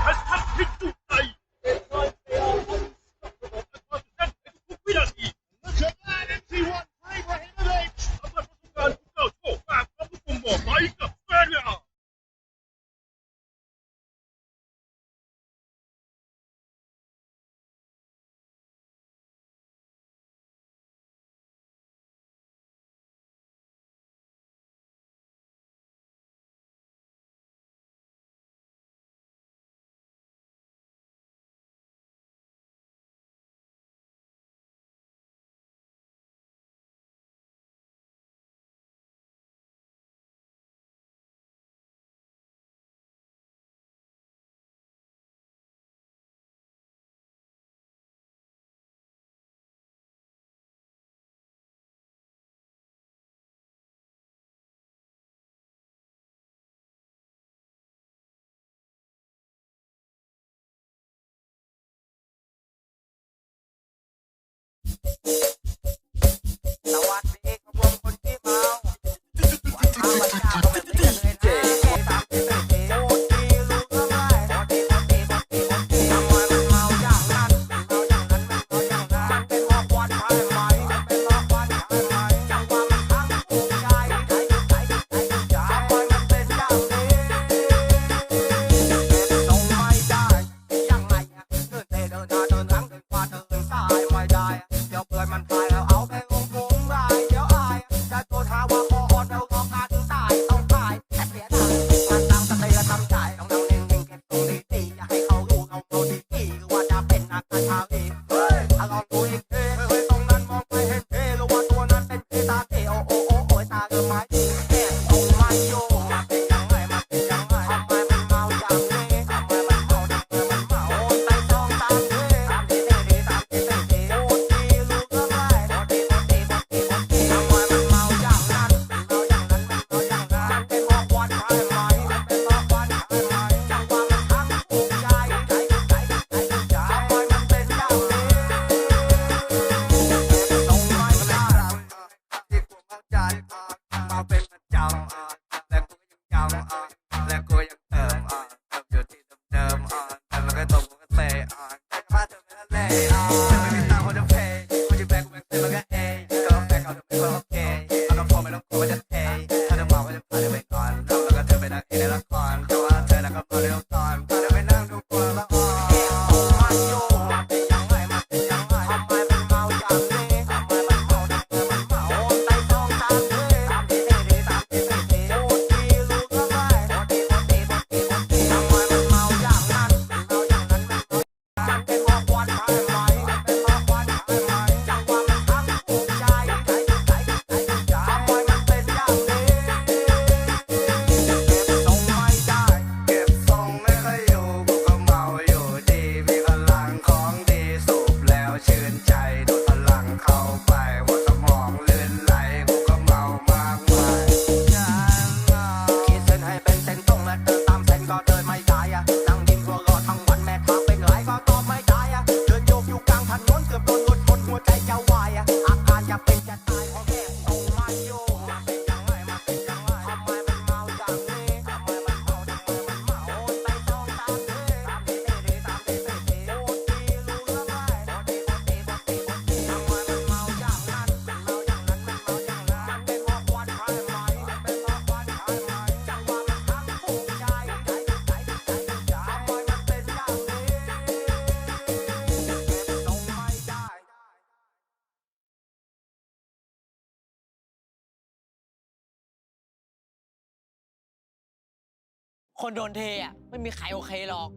แอคชั่นที่จุใจทุกวินาทีสำหรับประสบการณ์ผู้เจ้าโชคแบบของผู้ผมบอกไว้กับแฟนเนี่ย คนโดนเทอ่ะไม่มีใครโอเคหรอก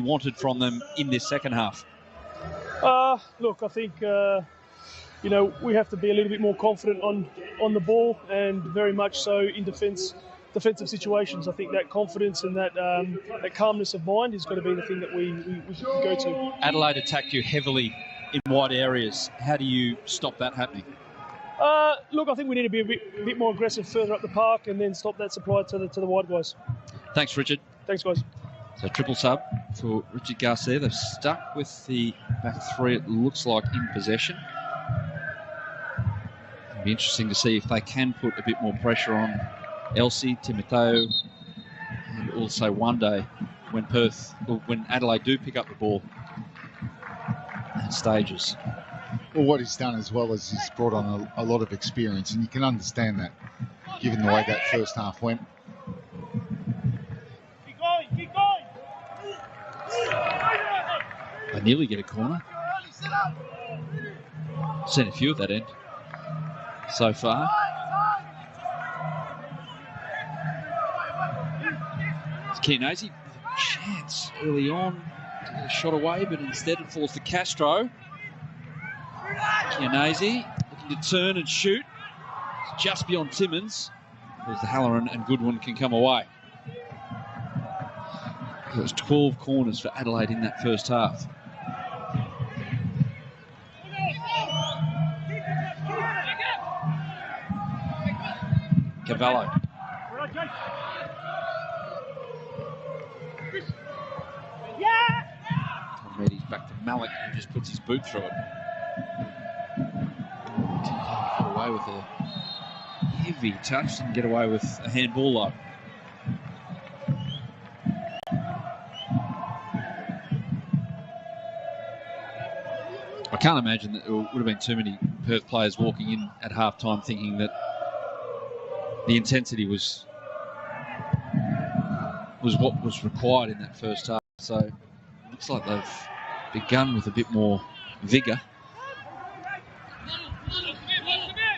you wanted from them in this second half? Look, I think you know, we have to be a little bit more confident on the ball, and very much so in defensive situations. I think that confidence and that calmness of mind is going to be the thing that we go to. Adelaide attacked you heavily in wide areas. How do you stop that happening? Look, I think we need to be a bit more aggressive further up the park, and then stop that supply to the wide guys. Thanks, Richard. Thanks, guys. So triple sub for Richard Garcia. They've stuck with the back three, it looks like, in possession. It'll be interesting to see if they can put a bit more pressure on Elsie, Timoteo, and also one day when Adelaide do pick up the ball at stages. Well, what he's done as well is he's brought on a lot of experience, and you can understand that, given the way that first half went. Keep going! They nearly get a corner. Seen a few at that end so far. It's Chianese, chance early on to get a shot away, but instead it falls to Castro. Chianese looking to turn and shoot. It's just beyond Timmins. There's the Halloran, and Goodwin can come away. There was 12 corners for Adelaide in that first half. Cavallo. Tom Reedy's back to Malik, who just puts his boot through it. Didn't get away with a heavy touch, didn't get away with a handball though. I can't imagine that there would have been too many Perth players walking in at half-time thinking that the intensity was what was required in that first half. So it looks like they've begun with a bit more vigour.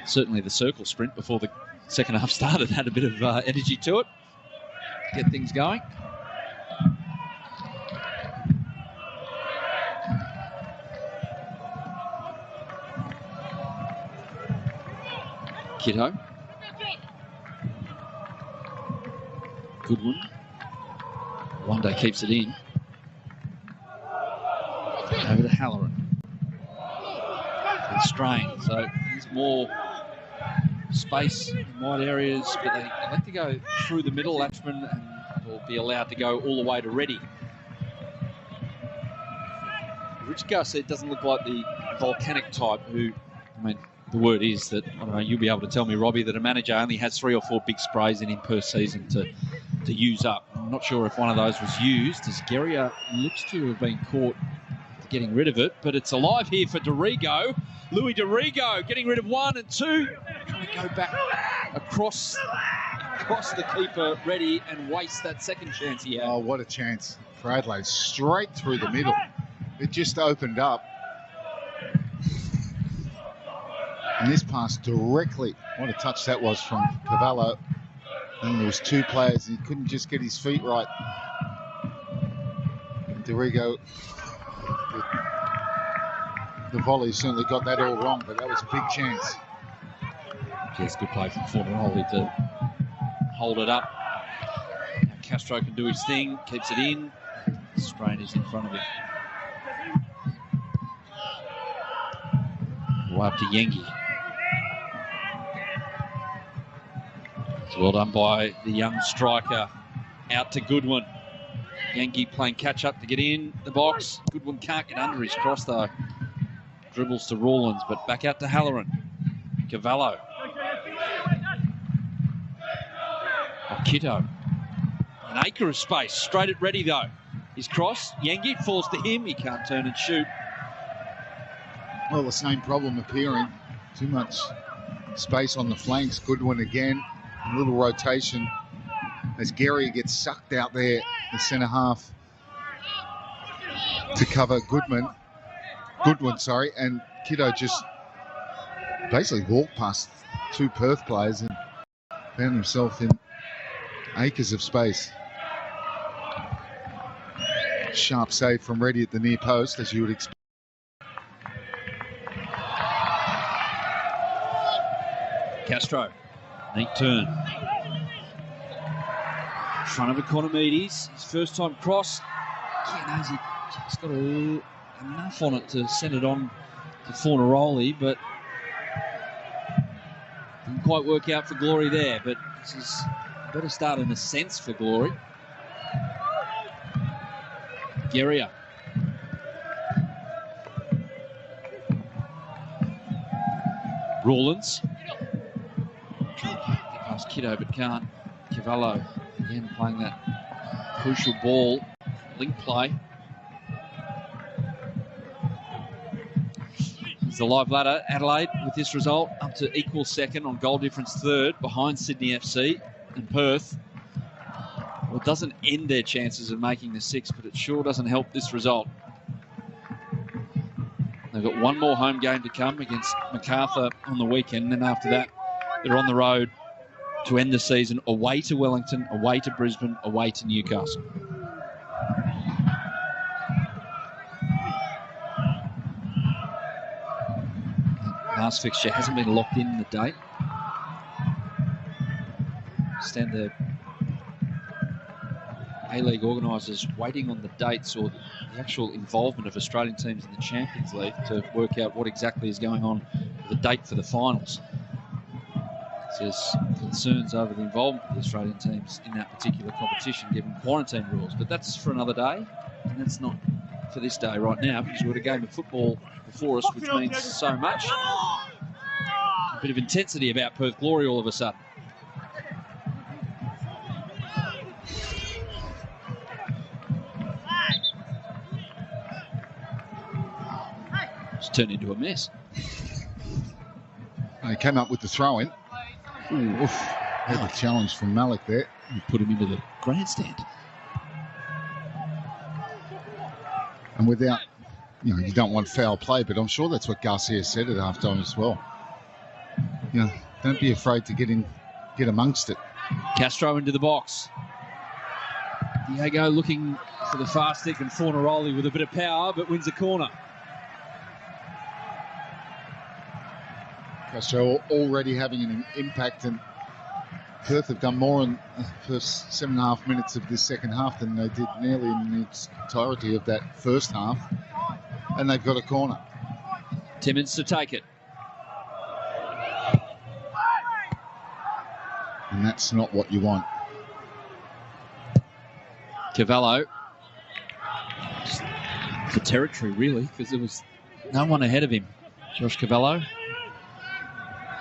Certainly the circle sprint before the second half started had a bit of energy to it. Get things going. Kiddo. Goodwin. One day keeps it in. Over to Halloran. Strain, so there's more space in wide areas, but they like to go through the middle. Latchman will be allowed to go all the way to Reddy. Rich Garcia doesn't look like the volcanic type who, I mean, the word is that, I don't know, you'll be able to tell me, Robbie, that a manager only has 3 or 4 big sprays in him per season to use up. I'm not sure if one of those was used, as Guerrier looks to have been caught getting rid of it, but it's alive here for Dorigo. Louis Dorigo getting rid of 1 and 2. Trying to go back across the keeper, Reddy, and waste that second chance he had. Oh, what a chance for Adelaide. Straight through the middle. It just opened up. And this pass directly, what a touch that was from Cavallo. And there was 2 players, and he couldn't just get his feet right. And Dorigo, the volley certainly got that all wrong, but that was a big chance. Yes, good play from Fornaroli to hold it up. Now Castro can do his thing, keeps it in. Strain is in front of him. Way up to Yengi. It's well done by the young striker. Out to Goodwin. Yengi playing catch up to get in the box. Goodwin can't get under his cross though. Dribbles to Rawlins, but back out to Halloran. Cavallo. Kitto. An acre of space. Straight at Reddy though. His cross. Yengi falls to him. He can't turn and shoot. Well, the same problem appearing. Too much space on the flanks. Goodwin again. A little rotation as Gary gets sucked out there, the centre half, to cover Goodwin, and Kiddo just basically walked past 2 Perth players and found himself in acres of space. Sharp save from Reddy at the near post, as you would expect. Castro, neat turn. In front of Economides, his first time cross. Yeah, he's just got enough on it to send it on to Fornaroli, but didn't quite work out for Glory there. But this is a better start in a sense for Glory. Guerrier. Rawlins. Get past Kiddo, but can't. Cavallo again playing that crucial ball, link play. It's the live ladder. Adelaide with this result up to equal second on goal difference third behind Sydney FC and Perth. Well, it doesn't end their chances of making the six, but it sure doesn't help this result. They've got one more home game to come against MacArthur on the weekend, and then after that, they're on the road to end the season away to Wellington, away to Brisbane, away to Newcastle. Last fixture hasn't been locked in the date. Stand the A-League organisers waiting on the dates or the actual involvement of Australian teams in the Champions League to work out what exactly is going on with the date for the finals. There's concerns over the involvement of the Australian teams in that particular competition given quarantine rules, but that's for another day, and that's not for this day right now because we've got a game of football before us, which means so much. A bit of intensity about Perth Glory all of a sudden. It's turned into a mess. He came up with the throw-in. Oof. Had a challenge from Malik there. And put him into the grandstand. And without, you don't want foul play, but I'm sure that's what Garcia said at halftime as well. Don't be afraid to get amongst it. Castro into the box. Diego looking for the fast stick and Fornaroli with a bit of power, but wins the corner. Castro already having an impact, and Perth have done more in the first 7.5 minutes of this second half than they did nearly in the entirety of that first half, and they've got a corner. Timmins to take it. And that's not what you want. Cavallo. For territory, really, because there was no one ahead of him. Josh Cavallo.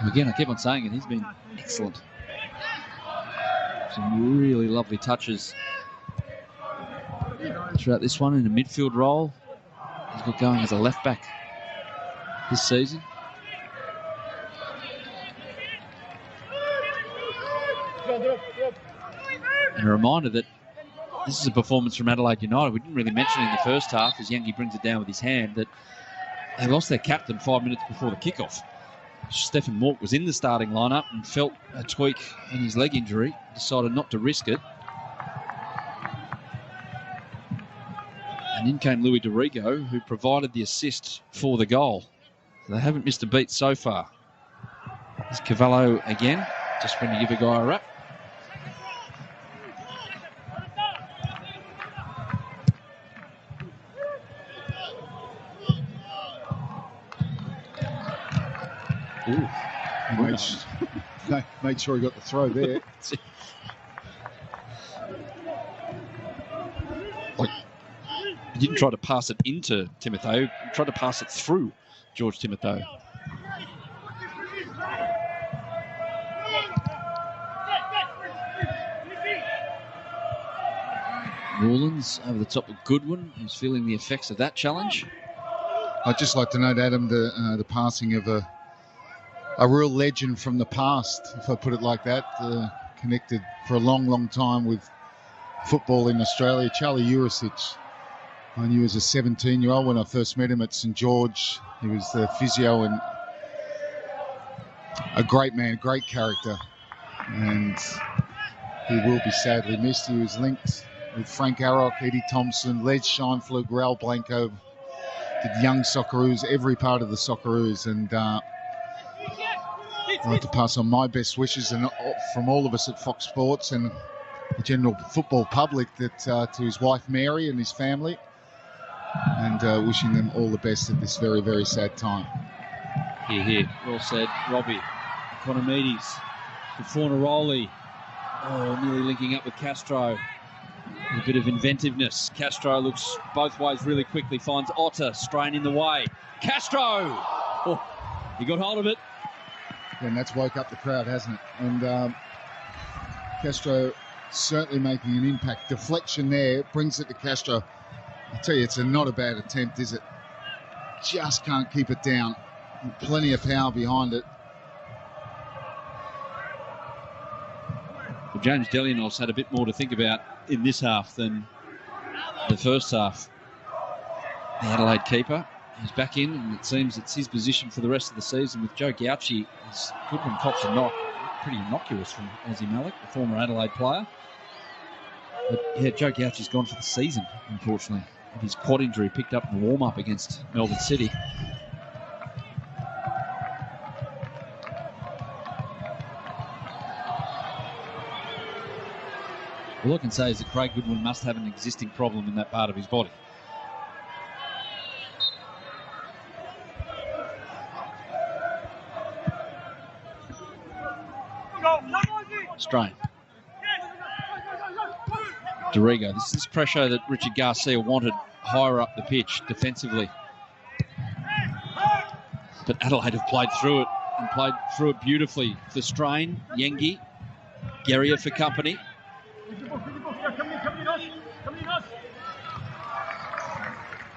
Again, I keep on saying it, he's been excellent. Some really lovely touches throughout this one in a midfield role. He's got going as a left back this season. And a reminder that this is a performance from Adelaide United. We didn't really mention it in the first half as Yangi brings it down with his hand, that they lost their captain 5 minutes before the kickoff. Stephen Mork was in the starting lineup and felt a tweak in his leg injury, decided not to risk it. And in came Louis Dorigo, who provided the assist for the goal. So they haven't missed a beat so far. There's Cavallo again, just when you give a guy a rap. Ooh, made sure he got the throw there. He didn't try to pass it into Timothy, he tried to pass it through George Timothy. Rawlins over the top of Goodwin, who's feeling the effects of that challenge. I'd just like to note, Adam, the passing of a real legend from the past, if I put it like that, connected for a long, long time with football in Australia. Charlie Jurisic, I knew as a 17-year-old when I first met him at St George. He was the physio and a great man, great character, and he will be sadly missed. He was linked with Frank Arrock, Eddie Thompson, Les Scheinflug, Raul Blanco, the young Socceroos, every part of the Socceroos. And I'd like to pass on my best wishes and from all of us at Fox Sports and the general football public that to his wife Mary and his family, and wishing them all the best at this very, very sad time. Here. Well said, Robbie. Economides to Fornaroli. Oh, nearly linking up with Castro. A bit of inventiveness. Castro looks both ways really quickly, finds Otter, Strain in the way. Castro! Oh, he got hold of it. And that's woke up the crowd, hasn't it? And Castro certainly making an impact. Deflection there, brings it to Castro. I tell you, it's not a bad attempt, is it? Just can't keep it down. Plenty of power behind it. Well, James Delianos had a bit more to think about in this half than the first half. The Adelaide keeper, he's back in, and it seems it's his position for the rest of the season. With Joe Gauci, he's good when cops a knock. Pretty innocuous from Aussie Malik, the former Adelaide player. But yeah, Joe Gauci's gone for the season, unfortunately. His quad injury picked up in the warm-up against Melbourne City. All I can say is that Craig Goodwin must have an existing problem in that part of his body. Strain. Dorigo. This is pressure that Richard Garcia wanted higher up the pitch defensively. But Adelaide have played through it and played through it beautifully. For Strain, Yengi, Guerrier for company.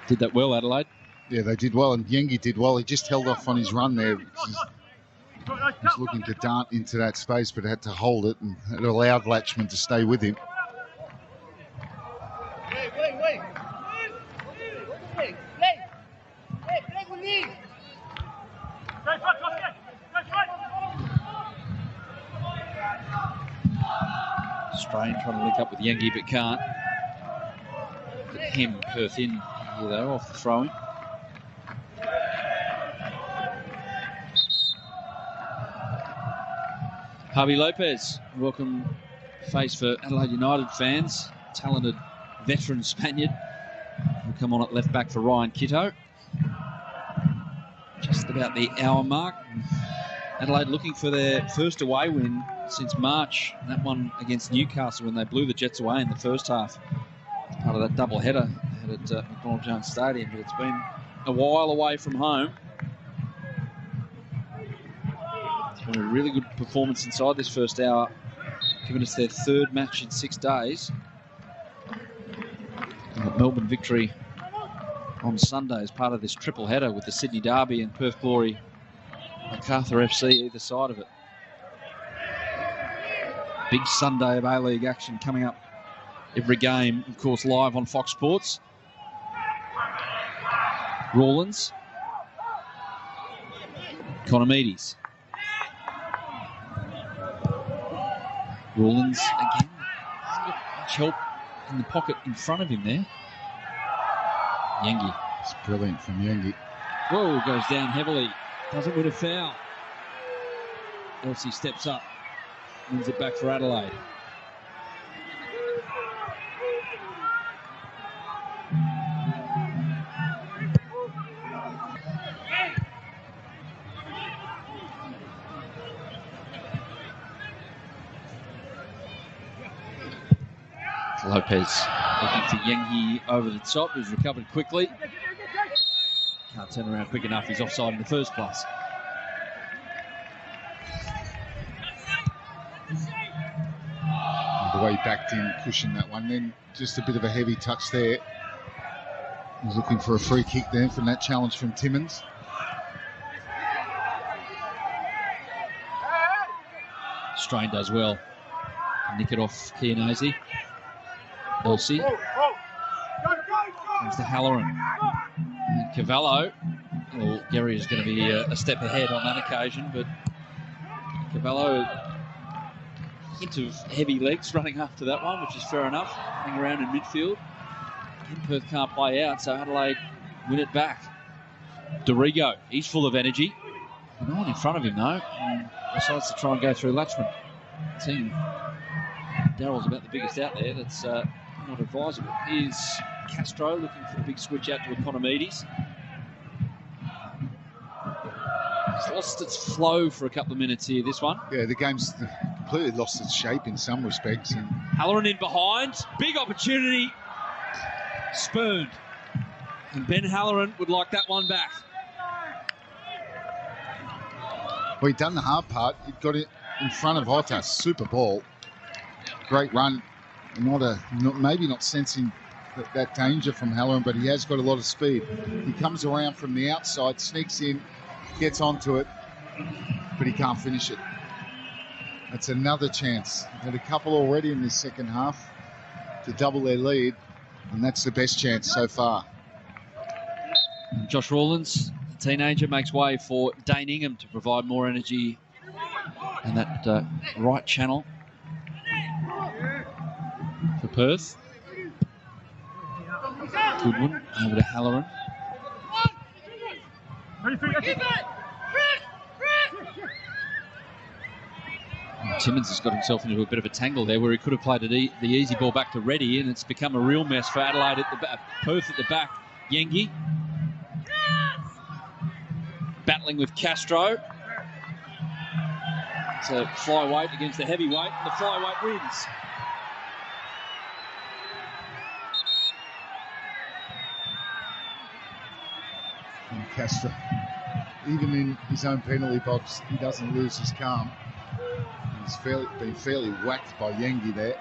Did that well, Adelaide. Yeah, they did well, and Yengi did well. He just held off on his run there. He was looking to dart into that space, but had to hold it, and it allowed Latchman to stay with him. Strain trying to link up with Yengi, but can't. Get him, Perth in here though, off the throwing. Javi Lopez, welcome face for Adelaide United fans. Talented veteran Spaniard. Will come on at left back for Ryan Kitto. Just about the hour mark. Adelaide looking for their first away win since March. That one against Newcastle when they blew the Jets away in the first half. It's part of that double header at McDonald Jones Stadium, but it's been a while away from home. It's been a really good performance inside this first hour, giving us their third match in 6 days. And the Melbourne victory on Sunday as part of this triple header with the Sydney Derby and Perth Glory, Macarthur FC either side of it. Big Sunday of A-League action coming up. Every game, of course, live on Fox Sports. Rawlins. Economides. Rawlins again. Hasn't got much help in the pocket in front of him there. Yengi. It's brilliant from Yengi. Whoa, goes down heavily. Doesn't win a foul. Elsie steps up. Wins it back for Adelaide. Lopez looking for Yengi over the top, who's recovered quickly. Can't turn around quick enough, he's offside in the first place. The way he backed in, cushioned that one, then just a bit of a heavy touch there. He was looking for a free kick there from that challenge from Timmins. Strain does well. Nick it off Chianese. Elsie. Comes to Halloran. And Cavallo. Well, Gary is going to be a step ahead on that occasion, but Cavallo hint of heavy legs running after that one, which is fair enough. Running around in midfield. And Perth can't play out, so Adelaide win it back. Dorigo, he's full of energy. No one in front of him, though. And decides to try and go through Latchman. Seeing Darrell's about the biggest out there. That's not advisable. Here's Castro looking for a big switch out to Economides. It's lost its flow for a couple of minutes here, this one. Yeah, the game's completely lost its shape in some respects. And Halloran in behind. Big opportunity. Spurned. And Ben Halloran would like that one back. well, he'd done the hard part. He'd got it in front of Hotta. Super ball. Great run. Maybe not sensing that danger from Halloran, but he has got a lot of speed. He comes around from the outside, sneaks in, gets onto it, but he can't finish it. That's another chance. Had a couple already in this second half to double their lead, and that's the best chance so far. And Josh Rawlins, the teenager, makes way for Dane Ingham to provide more energy and that right channel for Perth. Goodwin over to Halloran. Timmins has got himself into a bit of a tangle there where he could have played the easy ball back to Reddy, and it's become a real mess for Adelaide at the back. Perth at the back. Yengi battling with Castro. It's a flyweight against the heavyweight, and the flyweight wins. And Castro, even in his own penalty box, he doesn't lose his calm. He's been fairly whacked by Yengi there.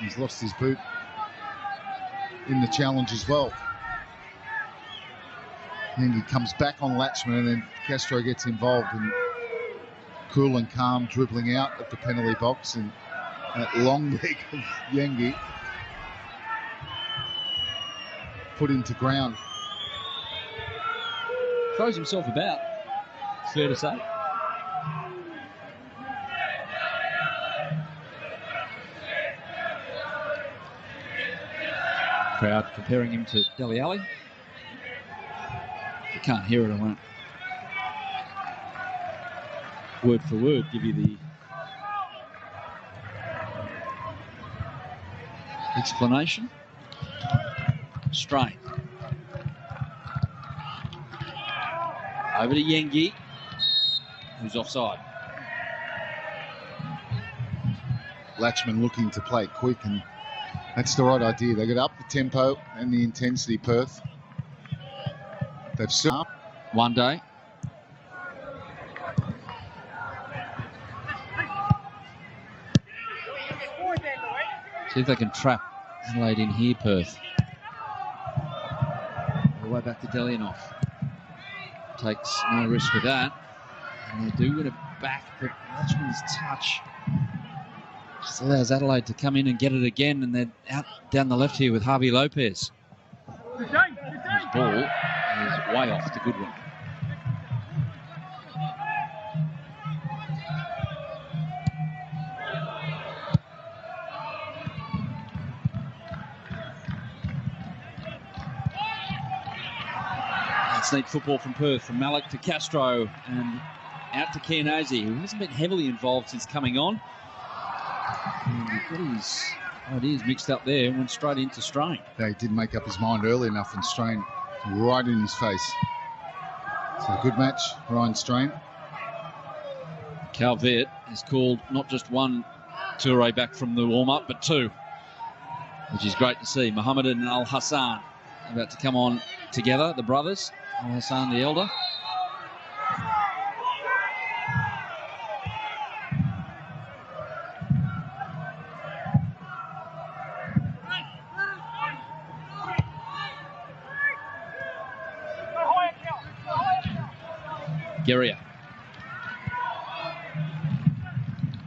He's lost his boot in the challenge as well. Yengi comes back on Latchman, and then Castro gets involved, and cool and calm dribbling out of the penalty box, and that long leg of Yengi put into ground. Throws himself about, it's fair to say. Crowd comparing him to Dele Alli. You can't hear it, I won't word for word give you the explanation. Strain. Over to Yengi, who's offside. Latchman looking to play quick, and that's the right idea. They got up the tempo and the intensity, Perth. They've still One day. See if they can trap Adelaide in here, Perth. All the way back to Delianoff. Takes no risk with that. And they do get it back, but Latchman's touch just allows Adelaide to come in and get it again, and they're out down the left here with Harvey Lopez. His ball is way off to Goodwin. That's neat football from Perth, from Malik to Castro and out to Chianese, who hasn't been heavily involved since coming on. And he got his ideas mixed up there and went straight into Strain. They did make up his mind early enough, and Strain right in his face. So a good match, Ryan Strain. Calvert has called not just one Toure back from the warm-up, but two, which is great to see. Mohammed and Al Hassan about to come on together, the brothers. Al Hassan, the elder. Guerrier.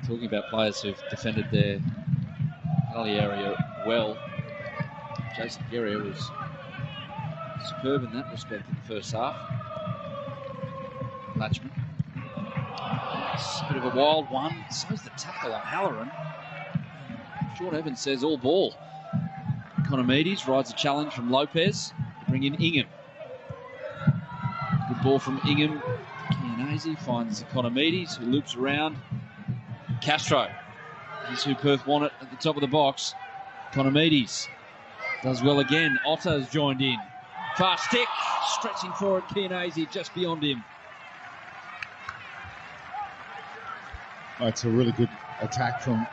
Talking about players who've defended their penalty area well. Jason Guerrier was superb in that respect in the first half. Latchman. It's a bit of a wild one. So's the tackle on Halloran. Short Evans says all ball. Economides rides a challenge from Lopez to bring in Ingham. Good ball from Ingham. Chianese finds Economides, who loops around. Castro. Here's who Perth want it at the top of the box. Economides does well again. Otto's joined in. Fast stick, stretching for it. Chianese just beyond him. Oh, it's a really good attack from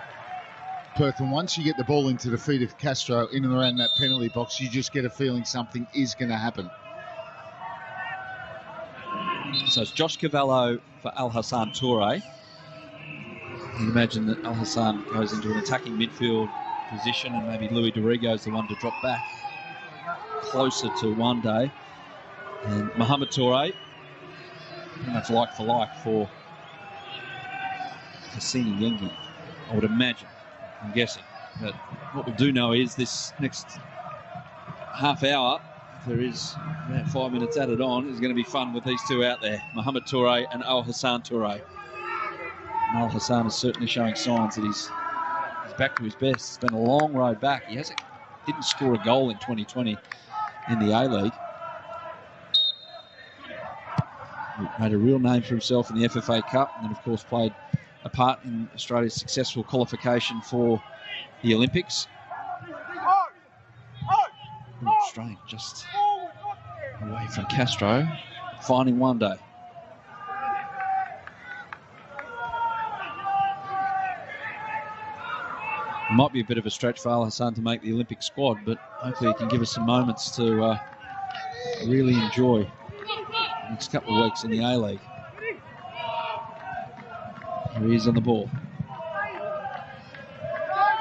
Perth. And once you get the ball into the feet of Castro in and around that penalty box, you just get a feeling something is going to happen. So it's Josh Cavallo for Al Hassan Toure. You imagine that Al Hassan goes into an attacking midfield position and maybe Louis Dorigo is the one to drop back closer to one day. And Mohamed Toure, pretty much like for like for Cassini Yengi, I would imagine. I'm guessing. But what we do know is this next half hour, if there is about 5 minutes added on, is going to be fun with these two out there, Mohamed Toure and Al Hassan Toure. And Al Hassan is certainly showing signs that he's back to his best. It's been a long road back. He didn't score a goal in 2020 in the A-League. He made a real name for himself in the FFA Cup and then, of course, played a part in Australia's successful qualification for the Olympics. Strange, just away from Castro, finding one day. It might be a bit of a stretch for Al Hassan to make the Olympic squad, but hopefully he can give us some moments to really enjoy the next couple of weeks in the A-League. Here he is on the ball.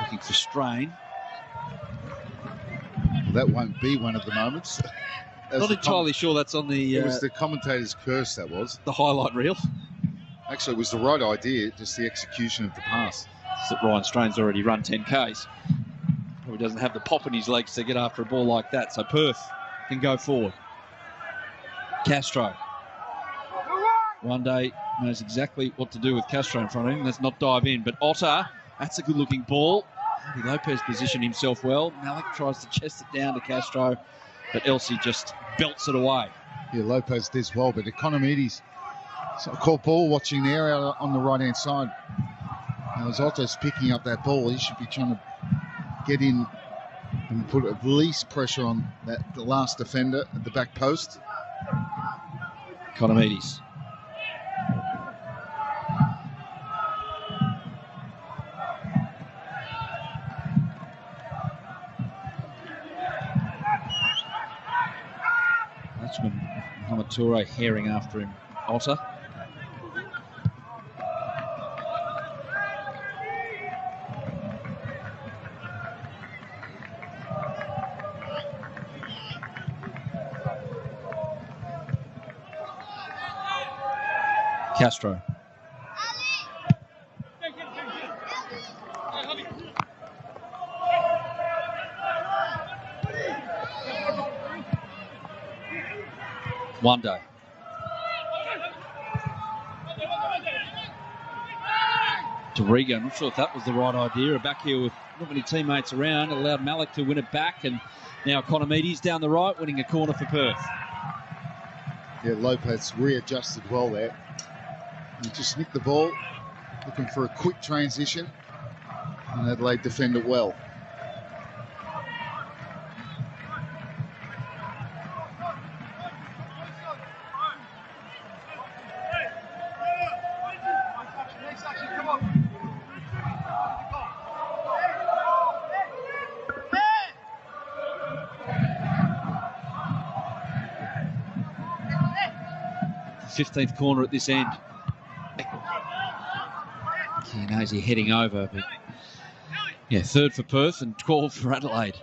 Looking for Strain. Well, that won't be one of the moments. Not entirely sure that's on the... it was the commentator's curse, that was. The highlight reel. Actually, it was the right idea, just the execution of the pass. That Ryan Strain's already run 10Ks. Probably doesn't have the pop in his legs to get after a ball like that. So Perth can go forward. Castro. One day knows exactly what to do with Castro in front of him. Let's not dive in. But Otter, that's a good-looking ball. Maybe Lopez positioned himself well. Malik tries to chest it down to Castro, but Elsie just belts it away. Yeah, Lopez does well, but Economides. So caught ball watching there out on the right-hand side. Now, as Otto's picking up that ball, he should be trying to get in and put at least pressure on the last defender at the back post. Economides. That's when Mohamed Toure herring after him. Otter. Castro. One day. Dorigo, I'm not sure if that was the right idea. Back here with not many teammates around, allowed Malik to win it back, and now Economides down the right, winning a corner for Perth. Yeah, Lopez readjusted well there. He just nicked the ball, looking for a quick transition, and Adelaide defended well. The 15th corner at this end. Chianese heading over, but yeah, third for Perth and 12 for Adelaide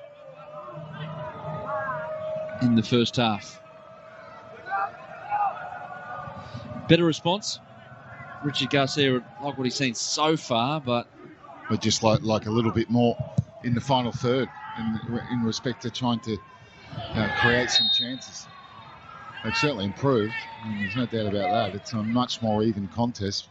in the first half. Better response. Richard Garcia, like what he's seen so far, but just like a little bit more in the final third in respect to trying to create some chances. They've certainly improved, and there's no doubt about that. It's a much more even contest.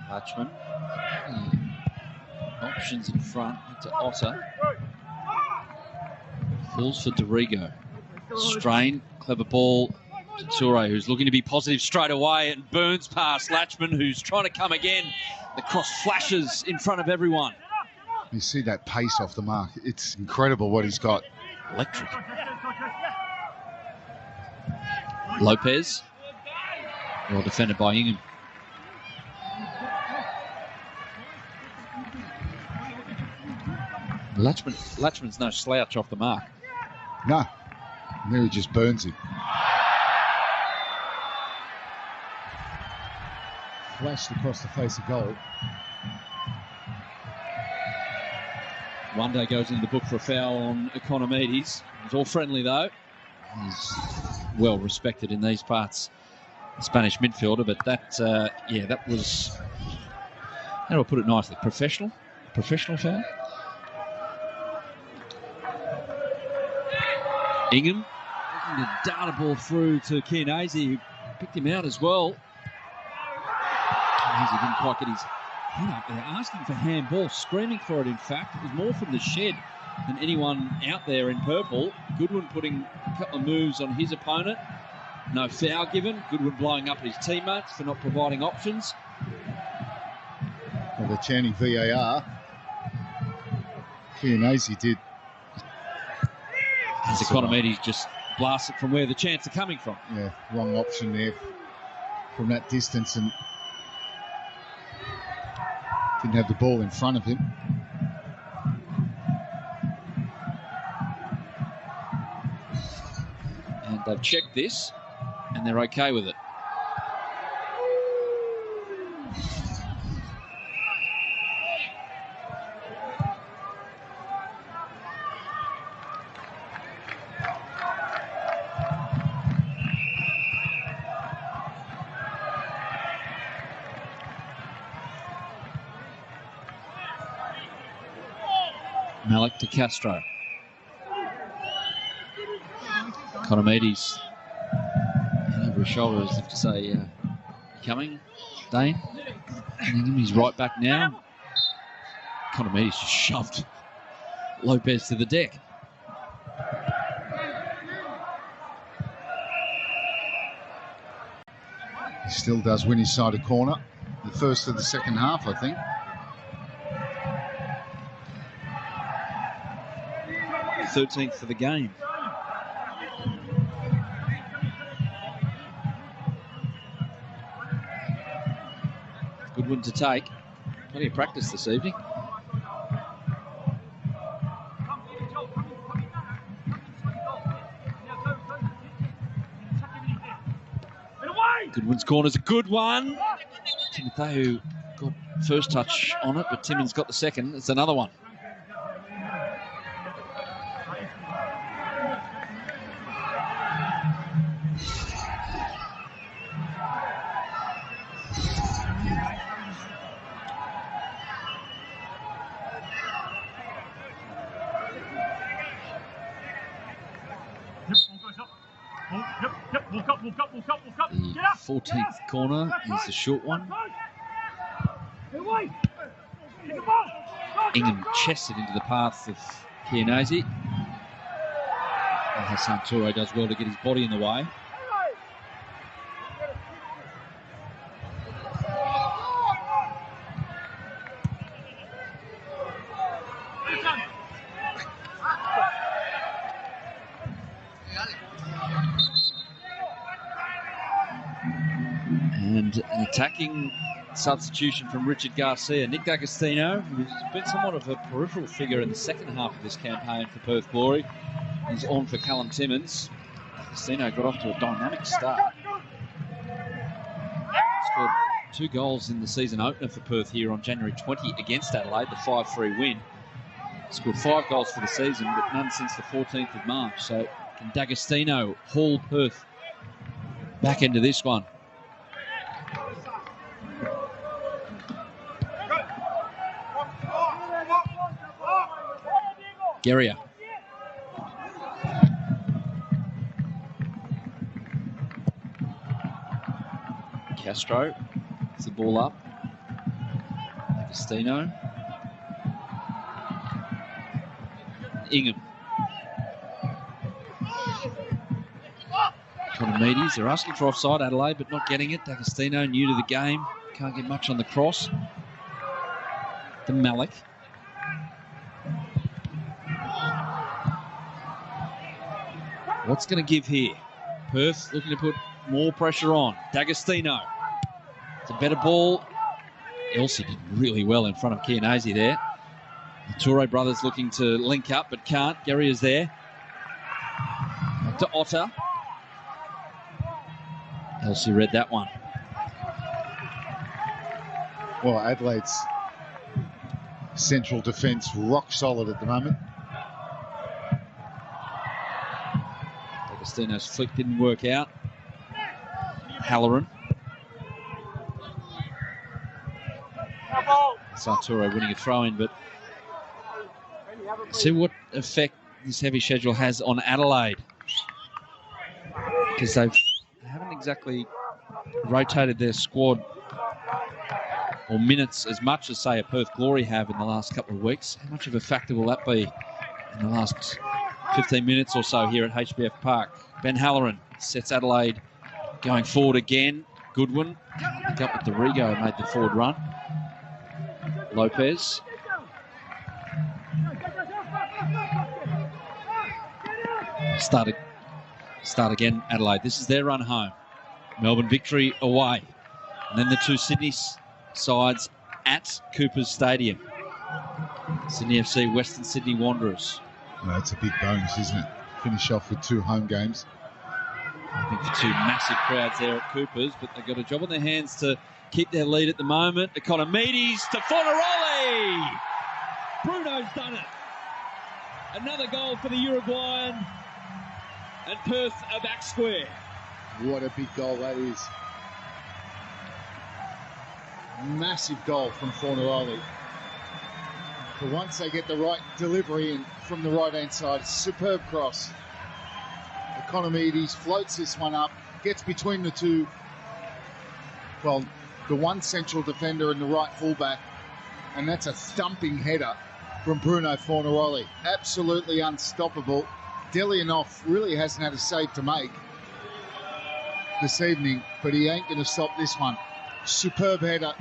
Latchman. Options in front to Otter. Falls for Dorigo. Strain, clever ball to Toure, who's looking to be positive straight away and burns past Latchman, who's trying to come again. The cross flashes in front of everyone. You see that pace off the mark. It's incredible what he's got. Electric. Lopez. Well defended by Ingham. Latchman's no slouch off the mark. No. And there he just burns him. Flashed across the face of goal. One day goes into the book for a foul on Economides. It's all friendly though. He's well respected in these parts, the Spanish midfielder, but that, yeah, that was, how do I put it nicely, professional foul. Ingham looking to dart a ball through to Chianese, who picked him out as well. Chianese didn't quite get his head up there, asking for handball, screaming for it in fact. It was more from the shed than anyone out there in purple. Goodwin putting a couple of moves on his opponent. No foul given. Goodwin blowing up his teammates for not providing options. Well, they're chanting VAR. Chianese did. As Economides just blasts it from where the chance are coming from. Yeah, wrong option there from that distance and didn't have the ball in front of him. And they've checked this and they're okay with it. Malik to Castro. Economides over his shoulder as if to say, coming, Dane. He's right back now. Economides just shoved Lopez to the deck. He still does win his side of corner. The first of the second half, I think. 13th for the game. Good one to take. Plenty of practice this evening. Goodwin's corner's a good one. Timotheu got first touch on it, but Timmins got the second. It's another one. The 14th corner is the short one. Ingham chested into the path of Chianese. Hassan Toure does well to get his body in the way. And an attacking substitution from Richard Garcia. Nick D'Agostino, who's been somewhat of a peripheral figure in the second half of this campaign for Perth Glory, is on for Callum Timmins. D'Agostino got off to a dynamic start. Scored 2 goals in the season opener for Perth here on January 20 against Adelaide, the 5-3 win. Scored 5 goals for the season, but none since the 14th of March. So can D'Agostino haul Perth back into this one. Guerrier. Castro gets the ball up. Agostino. Ingham. Economides, they're asking for offside, Adelaide, but not getting it. D'Agostino, new to the game, can't get much on the cross. To Malik. What's going to give here? Perth looking to put more pressure on. D'Agostino. It's a better ball. Elsie did really well in front of Chianese there. The Toure brothers looking to link up, but can't. Gary is there. Up to Otter. Elsie read that one. Well, Adelaide's central defence rock solid at the moment. Agostino's flick didn't work out. Halloran. Sartori winning a throw-in, but see what effect this heavy schedule has on Adelaide, because they haven't exactly rotated their squad or minutes as much as, say, a Perth Glory have in the last couple of weeks. How much of a factor will that be in the last 15 minutes or so here at HBF Park? Ben Halloran sets Adelaide going forward again. Goodwin got with Dorigo, made the forward run. Lopez. Start again, Adelaide. This is their run home. Melbourne victory away. And then the two Sydney sides at Cooper's Stadium. Sydney FC, Western Sydney Wanderers. Well, that's a big bonus, isn't it? Finish off with 2 home games. I think the 2 massive crowds there at Cooper's, but they've got a job on their hands to keep their lead at the moment. Economides to Fornaroli. Bruno's done it. Another goal for the Uruguayan. And Perth are back square. What a big goal that is. Massive goal from Fornaroli. But once they get the right delivery in from the right-hand side, superb cross. Economides floats this one up, gets between the two, well, the one central defender and the right fullback, and that's a thumping header from Bruno Fornaroli. Absolutely unstoppable. Delianov really hasn't had a save to make this evening, but he ain't going to stop this one. Superb header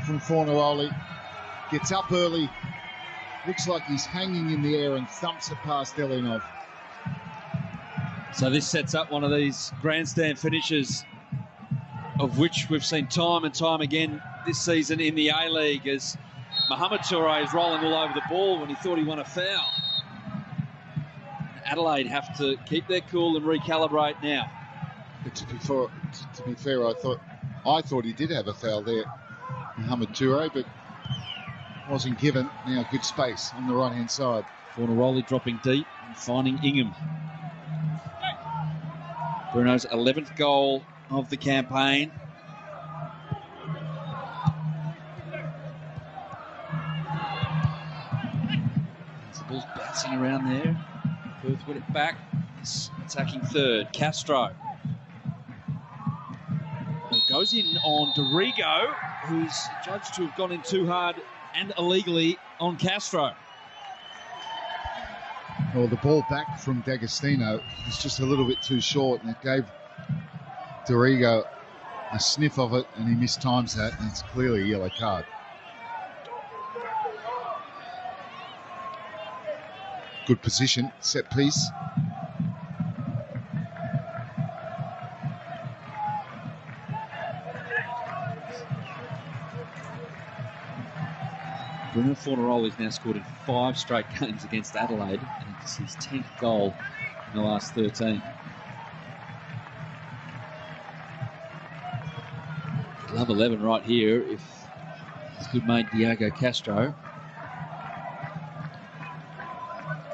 from Fornaroli. Gets up early, looks like he's hanging in the air and thumps it past Delianov. So this sets up one of these grandstand finishes, of which we've seen time and time again this season in the A-League, as Mohamed Toure is rolling all over the ball when he thought he won a foul. Adelaide have to keep their cool and recalibrate now. But to be fair, I thought he did have a foul there, Mohamed Toure, but wasn't given. Now good space on the right-hand side. Fornaroli dropping deep and finding Ingham. Bruno's 11th goal of the campaign. The ball's bouncing around there. Perth win it back. It's attacking third. Castro. Well, goes in on Dorigo, who's judged to have gone in too hard and illegally on Castro. Well, the ball back from D'Agostino was just a little bit too short, and it gave Dorigo a sniff of it, and he mistimes that, and it's clearly a yellow card. Good position, set piece. Bruno Fornaroli's now scored in 5 straight games against Adelaide, and it's his 10th goal in the last 13. Love 11 right here if his good mate Diego Castro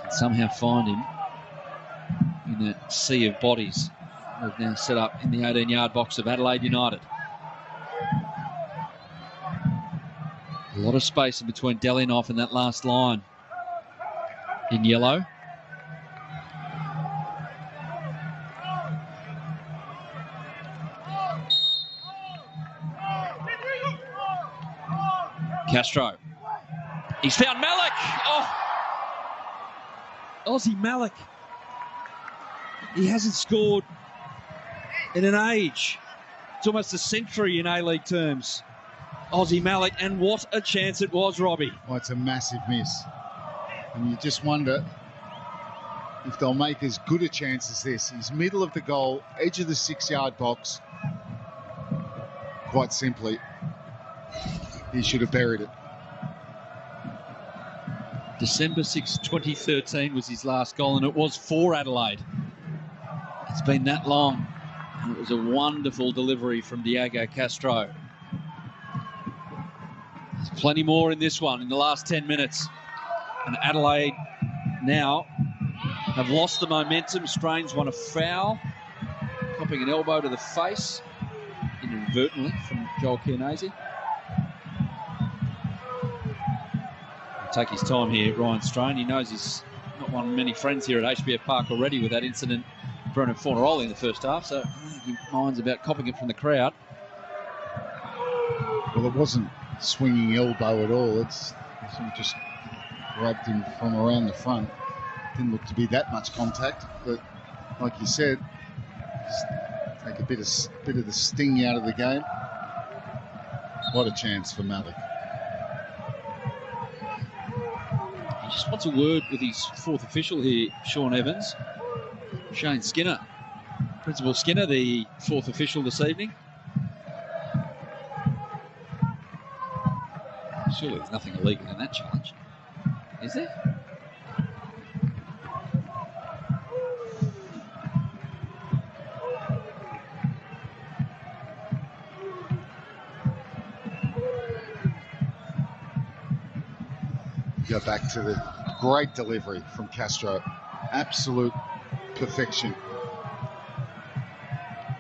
can somehow find him in that sea of bodies. We've now set up in the 18-yard box of Adelaide United. A lot of space in between Delinoff and that last line in yellow. Castro. He's found Malik. Oh, Aussie Malik. He hasn't scored in an age. It's almost a century in A-League terms. Aussie Malik, and what a chance it was, Robbie. Oh, it's a massive miss. And you just wonder if they'll make as good a chance as this. He's middle of the goal, edge of the 6-yard box. Quite simply, he should have buried it. December 6, 2013 was his last goal, and it was for Adelaide. It's been that long, and it was a wonderful delivery from Diego Castro. There's plenty more in this one in the last 10 minutes. And Adelaide now have lost the momentum. Strain's won a foul, copping an elbow to the face inadvertently from Joel Chianese. Take his time here, Ryan Strain. He knows he's not won many friends here at HBF Park already with that incident, Brendan Fornaroli in the first half, so he minds about copping it from the crowd. Well, it wasn't swinging elbow at all. It's just grabbed him from around the front. Didn't look to be that much contact, but like you said, just take a bit of the sting out of the game. What a chance for Malik. He just wants a word with his fourth official here, Sean Evans. Shane Skinner, Principal Skinner, the fourth official this evening. Surely there's nothing illegal in that challenge, is there? Go back to the great delivery from Castro. Absolute perfection.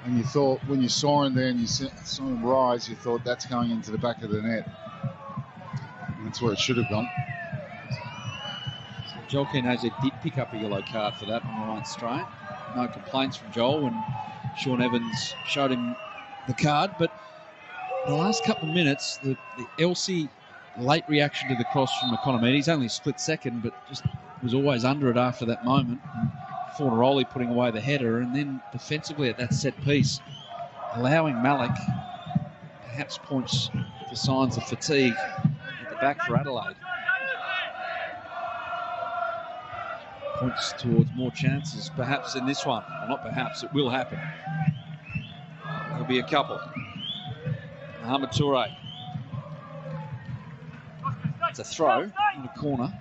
And you thought, when you saw him there and you saw him rise, you thought that's going into the back of the net. And that's where it should have gone. Joel Chianese did pick up a yellow card for that on Ryan Strain. No complaints from Joel when Sean Evans showed him the card. But the last couple of minutes, the Elsie late reaction to the cross from Economides, only a split second, but just was always under it after that moment. And Fornaroli putting away the header, and then defensively at that set piece, allowing Malik perhaps points to signs of fatigue at the back for Adelaide. Points towards more chances, perhaps in this one. Well, not perhaps, it will happen. There'll be a couple. Mohamed Toure. It's a throw in a corner.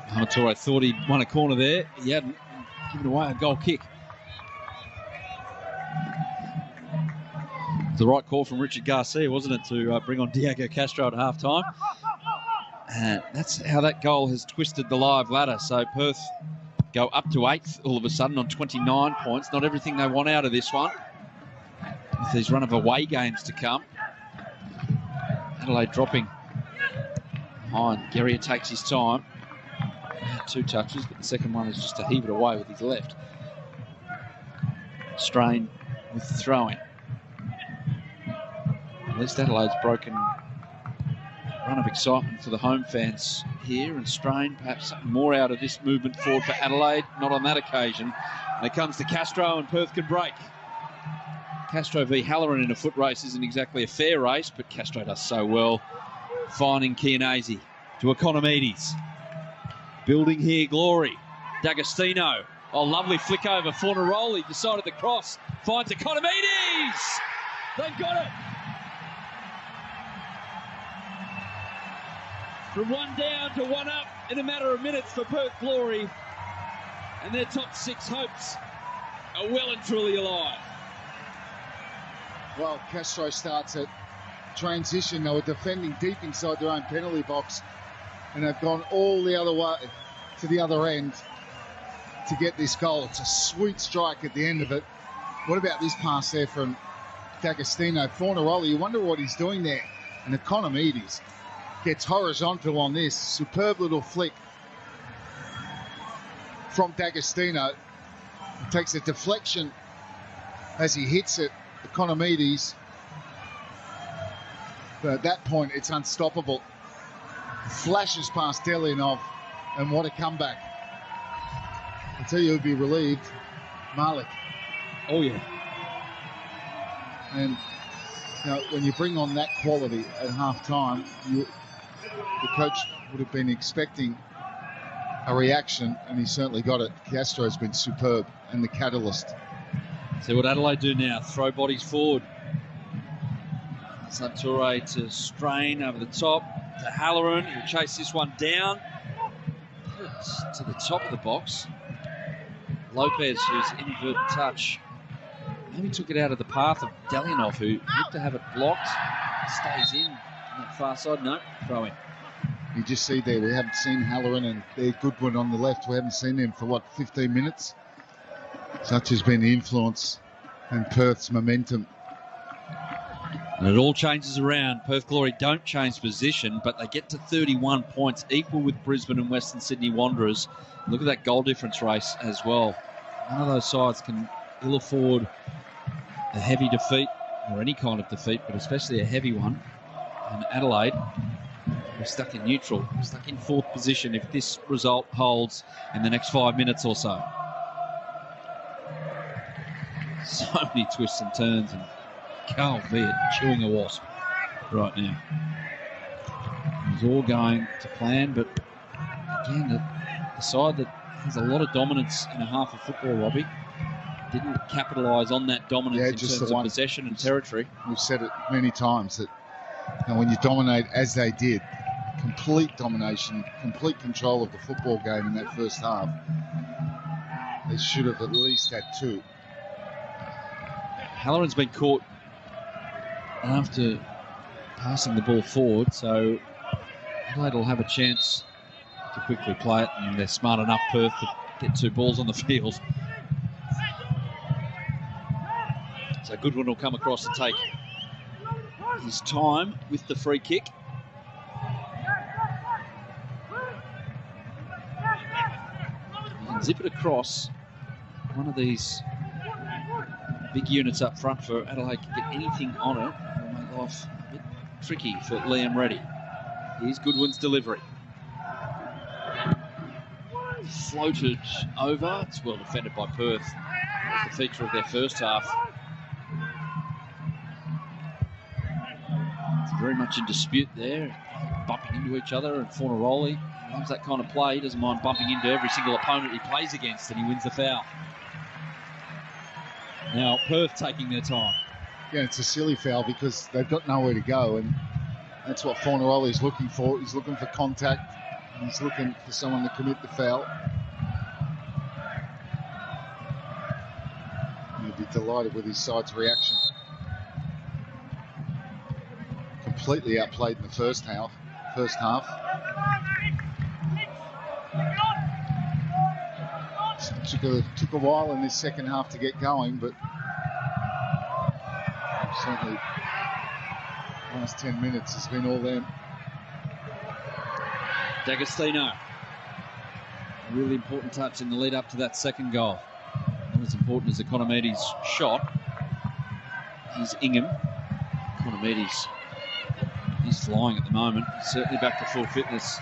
Mohamed Toure thought he'd won a corner there. He hadn't. Given away a goal kick. It's the right call from Richard Garcia, wasn't it, to bring on Diego Castro at half-time. That's how that goal has twisted the live ladder. So Perth go up to 8th all of a sudden on 29 points. Not everything they want out of this one, with these run of away games to come. Adelaide dropping behind. Guerrier takes his time. 2 touches, but the second one is just to heave it away with his left. Strain with the throw-in. At least Adelaide's broken run of excitement for the home fans here, and Strain perhaps something more out of this movement forward for Adelaide. Not on that occasion. And it comes to Castro, and Perth can break. Castro v Halloran in a foot race isn't exactly a fair race, but Castro does so well, finding Chianese to Economides. Building here, Glory. D'Agostino. Oh, lovely flick over. Fornaroli decided the cross. Finds Economides. They've got it. From 1 down to 1 up in a matter of minutes for Perth Glory. And their top 6 hopes are well and truly alive. Well, Castro starts at transition. They were defending deep inside their own penalty box, and they've gone all the other way to the other end to get this goal. It's a sweet strike at the end of it. What about this pass there from D'Agostino? Fornaroli, you wonder what he's doing there. And Economides gets horizontal on this. Superb little flick from D'Agostino. He takes a deflection as he hits it. Economides. But at that point, it's unstoppable. Flashes past Delianov, and what a comeback. I tell you, who'd be relieved? Malik. Oh, yeah. And you know, when you bring on that quality at half-time, the coach would have been expecting a reaction, and he certainly got it. Castro's been superb and the catalyst. See what Adelaide do now. Throw bodies forward. Santure to Strain over the top. To Halloran. He'll chase this one down. To the top of the box. Lopez, who's inadvertent touch, maybe took it out of the path of Delianov, who looked to have it blocked. Stays in on that far side. No, throw in. You just see there, we haven't seen Halloran and their Goodwin on the left. We haven't seen them for, what, 15 minutes? Such has been the influence and Perth's momentum. And it all changes around. Perth Glory don't change position, but they get to 31 points, equal with Brisbane and Western Sydney Wanderers. Look at that goal difference race as well. None of those sides can ill afford a heavy defeat, or any kind of defeat, but especially a heavy one. And Adelaide, we're stuck in neutral, we're stuck in fourth position if this result holds in the next 5 minutes or so. So many twists and turns, and Carl Viet chewing a wasp right now. It's all going to plan, but again, the side that has a lot of dominance in a half of football, Robbie, didn't capitalise on that dominance in terms of possession and territory. We've said it many times that when you dominate as they did, complete domination, complete control of the football game in that first half, they should have at least had two. Halloran's been caught after passing the ball forward, so Adelaide will have a chance to quickly play it, and they're smart enough, Perth, to get two balls on the field. So Goodwin will come across and take his time with the free kick. You can zip it across one of these big units up front for Adelaide to get anything on it. It'll make life a bit tricky for Liam Reddy. Here's Goodwin's delivery. Floated over. It's well defended by Perth. That's the feature of their first half. It's very much in dispute there. Bumping into each other, and Fornaroli loves that kind of play. He doesn't mind bumping into every single opponent he plays against, and he wins the foul. Now Perth taking their time. Yeah, it's a silly foul because they've got nowhere to go, and that's what Fornaroli's looking for. He's looking for contact, and he's looking for someone to commit the foul. He'll be delighted with his side's reaction. Completely outplayed in the first half. Took a while in this second half to get going, but certainly the last 10 minutes has been all them. D'Agostino, a really important touch in the lead up to that second goal. Not as important as Economides' shot. Here's Ingham. Economides, he's flying at the moment. He's certainly back to full fitness.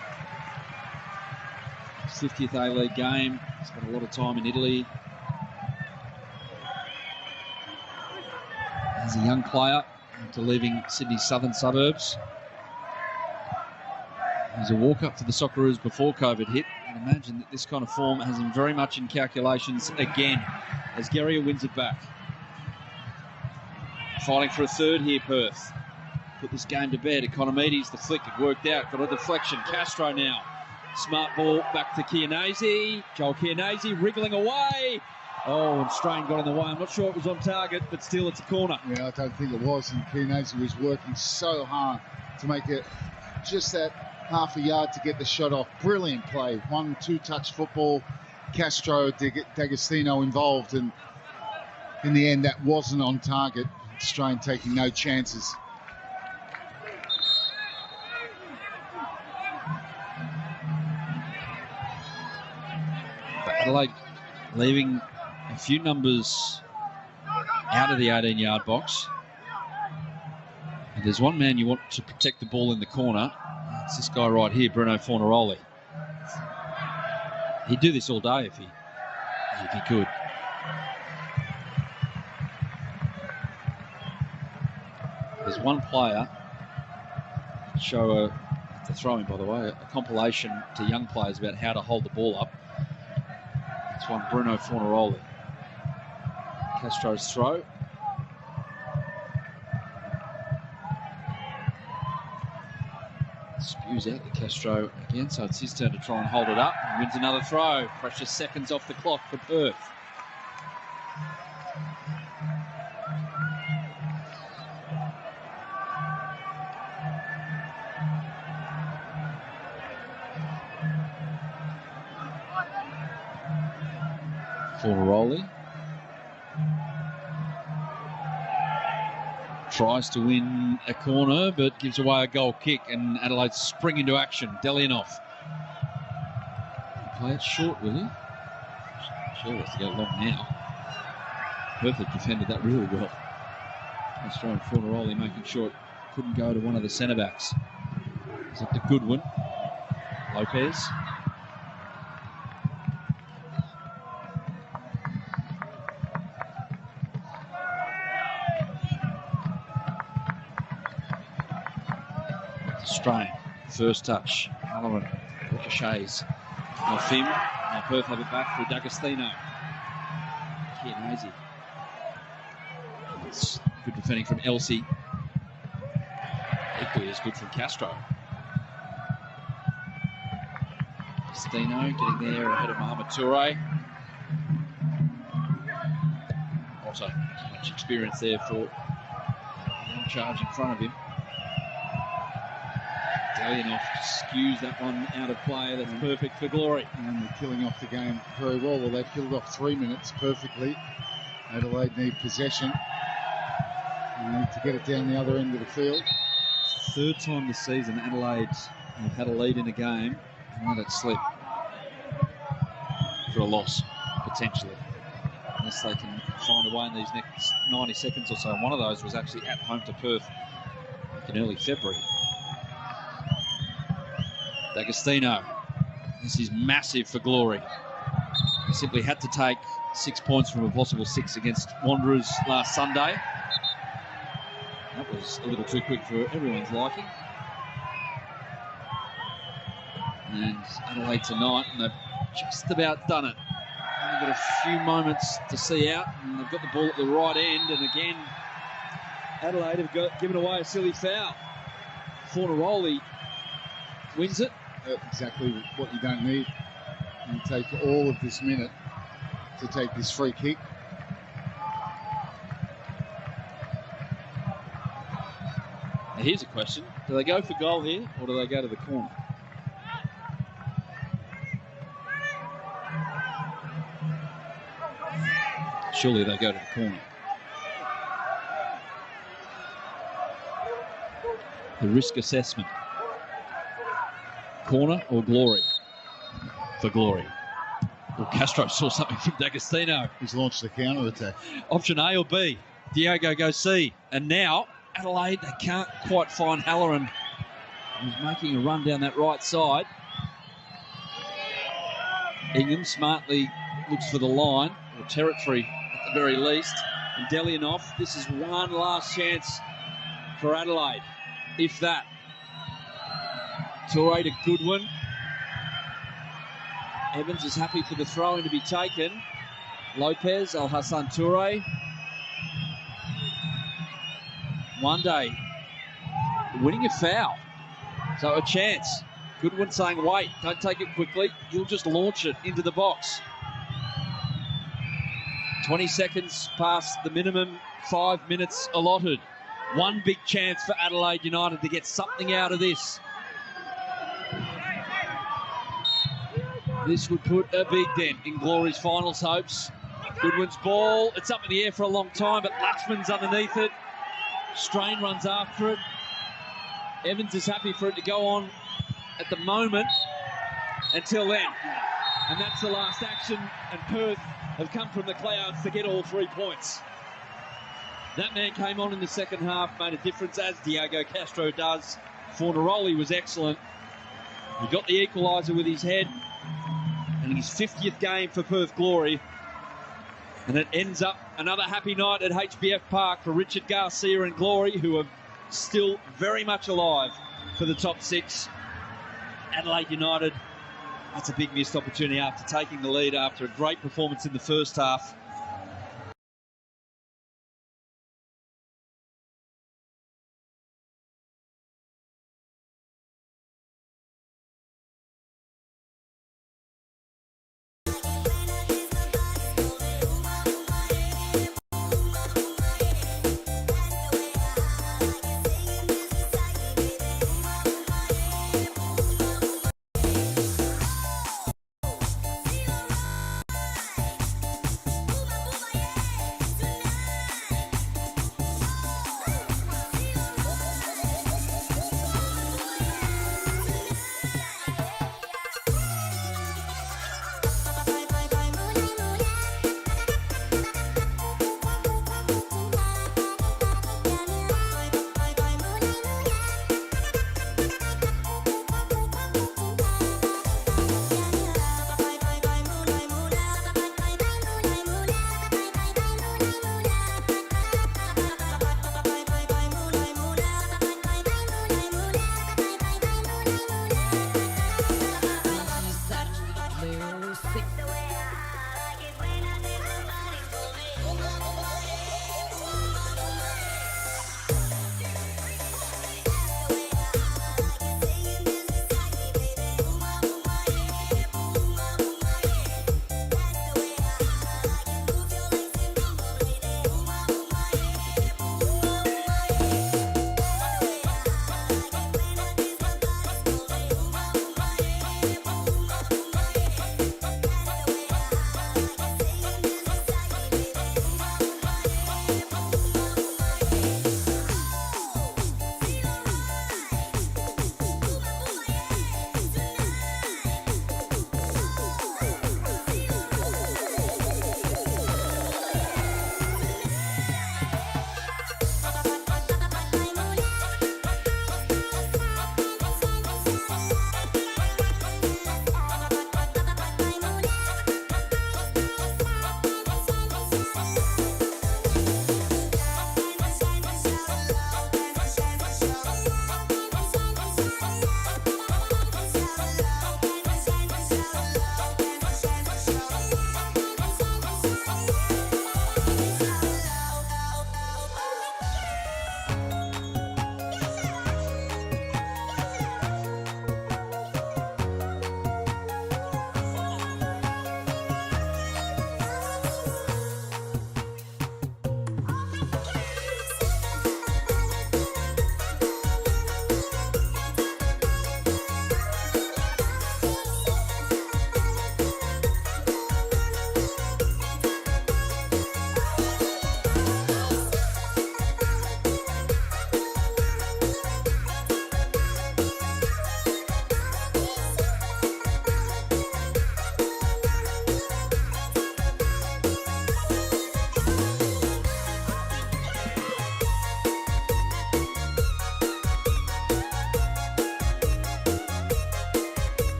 His 50th A-League game. Spent a lot of time in Italy. As a young player, after leaving Sydney's southern suburbs. He's a walk-up to the Socceroos before COVID hit. And imagine that this kind of form has him very much in calculations again as Guerrier wins it back. Fighting for a third here, Perth. Put this game to bed. Economides, the flick, it worked out. Got a deflection. Castro now. Smart ball back to Chianese. Joel Chianese wriggling away. Oh, and Strain got in the way. I'm not sure it was on target, but still it's a corner. Yeah, I don't think it was. And Chianese was working so hard to make it just that half a yard to get the shot off. Brilliant play. 1-2 touch football. Castro, D'Agostino involved. And in the end, that wasn't on target. Strain taking no chances. Adelaide leaving a few numbers out of the 18-yard box. And there's one man you want to protect the ball in the corner. It's this guy right here, Bruno Fornaroli. He'd do this all day if he could. There's one player, show to throw in, by the way, a compilation to young players about how to hold the ball up. It's one Bruno Fornaroli. Castro's throw. Spews out to Castro again, so it's his turn to try and hold it up. He wins another throw. Precious seconds off the clock for Perth. Fornaroli tries to win a corner, but gives away a goal kick, and Adelaide spring into action. Delianov. Play it short, will he? Sure has to go long now. Perth had defended that really well. Castro and Fornaroli making sure it couldn't go to one of the centre-backs. Is it the Goodwin? Lopez. Strain, first touch. Halloran ricochets off him. Now Perth have it back for D'Agostino. Chianese. It's good defending from Elsie. Equally as good from Castro. D'Agostino getting there ahead of Mohamed Toure. Also, much experience there for the charge in front of him. Delianov skews that one out of play. That's perfect for Glory. And they're killing off the game very well. Well, they've killed off 3 minutes perfectly. Adelaide need possession. They need to get it down the other end of the field. Third time this season Adelaide have had a lead in a game and let it slip for a loss, potentially. Unless they can find a way in these next 90 seconds or so. One of those was actually at home to Perth in early February. D'Agostino. This is massive for Glory. They simply had to take 6 points from a possible 6 against Wanderers last Sunday. That was a little too quick for everyone's liking. And Adelaide tonight, and they've just about done it. Only got a few moments to see out, and they've got the ball at the right end, and again, Adelaide have given away a silly foul. Fornaroli wins it. Exactly what you don't need. You take all of this minute to take this free kick. Now here's a question. Do they go for goal here, or do they go to the corner? Surely they go to the corner. The risk assessment. Corner or Glory? For Glory. Well, Castro saw something from D'Agostino. He's launched the counter-attack. Option A or B. Diego goes C. And now, Adelaide, they can't quite find Halloran. He's making a run down that right side. Ingham smartly looks for the line, or territory at the very least. And Delianov, this is one last chance for Adelaide, if that. Toure to Goodwin. Evans is happy for the throw-in to be taken. Lopez, Al Hassan Toure. One day, winning a foul. So a chance. Goodwin saying, wait, don't take it quickly. You'll just launch it into the box. 20 seconds past the minimum 5 minutes allotted. One big chance for Adelaide United to get something out of this. This would put a big dent in Glory's finals hopes. Goodwin's ball, it's up in the air for a long time, but Latchman's underneath it. Strain runs after it. Evans is happy for it to go on at the moment until then. And that's the last action, and Perth have come from the clouds to get all 3 points. That man came on in the second half, made a difference, as Diego Castro does. Fornaroli was excellent. He got the equaliser with his head, and his 50th game for Perth Glory. And it ends up another happy night at HBF Park for Richard Garcia and Glory, who are still very much alive for the top 6. Adelaide United, that's a big missed opportunity after taking the lead after a great performance in the first half.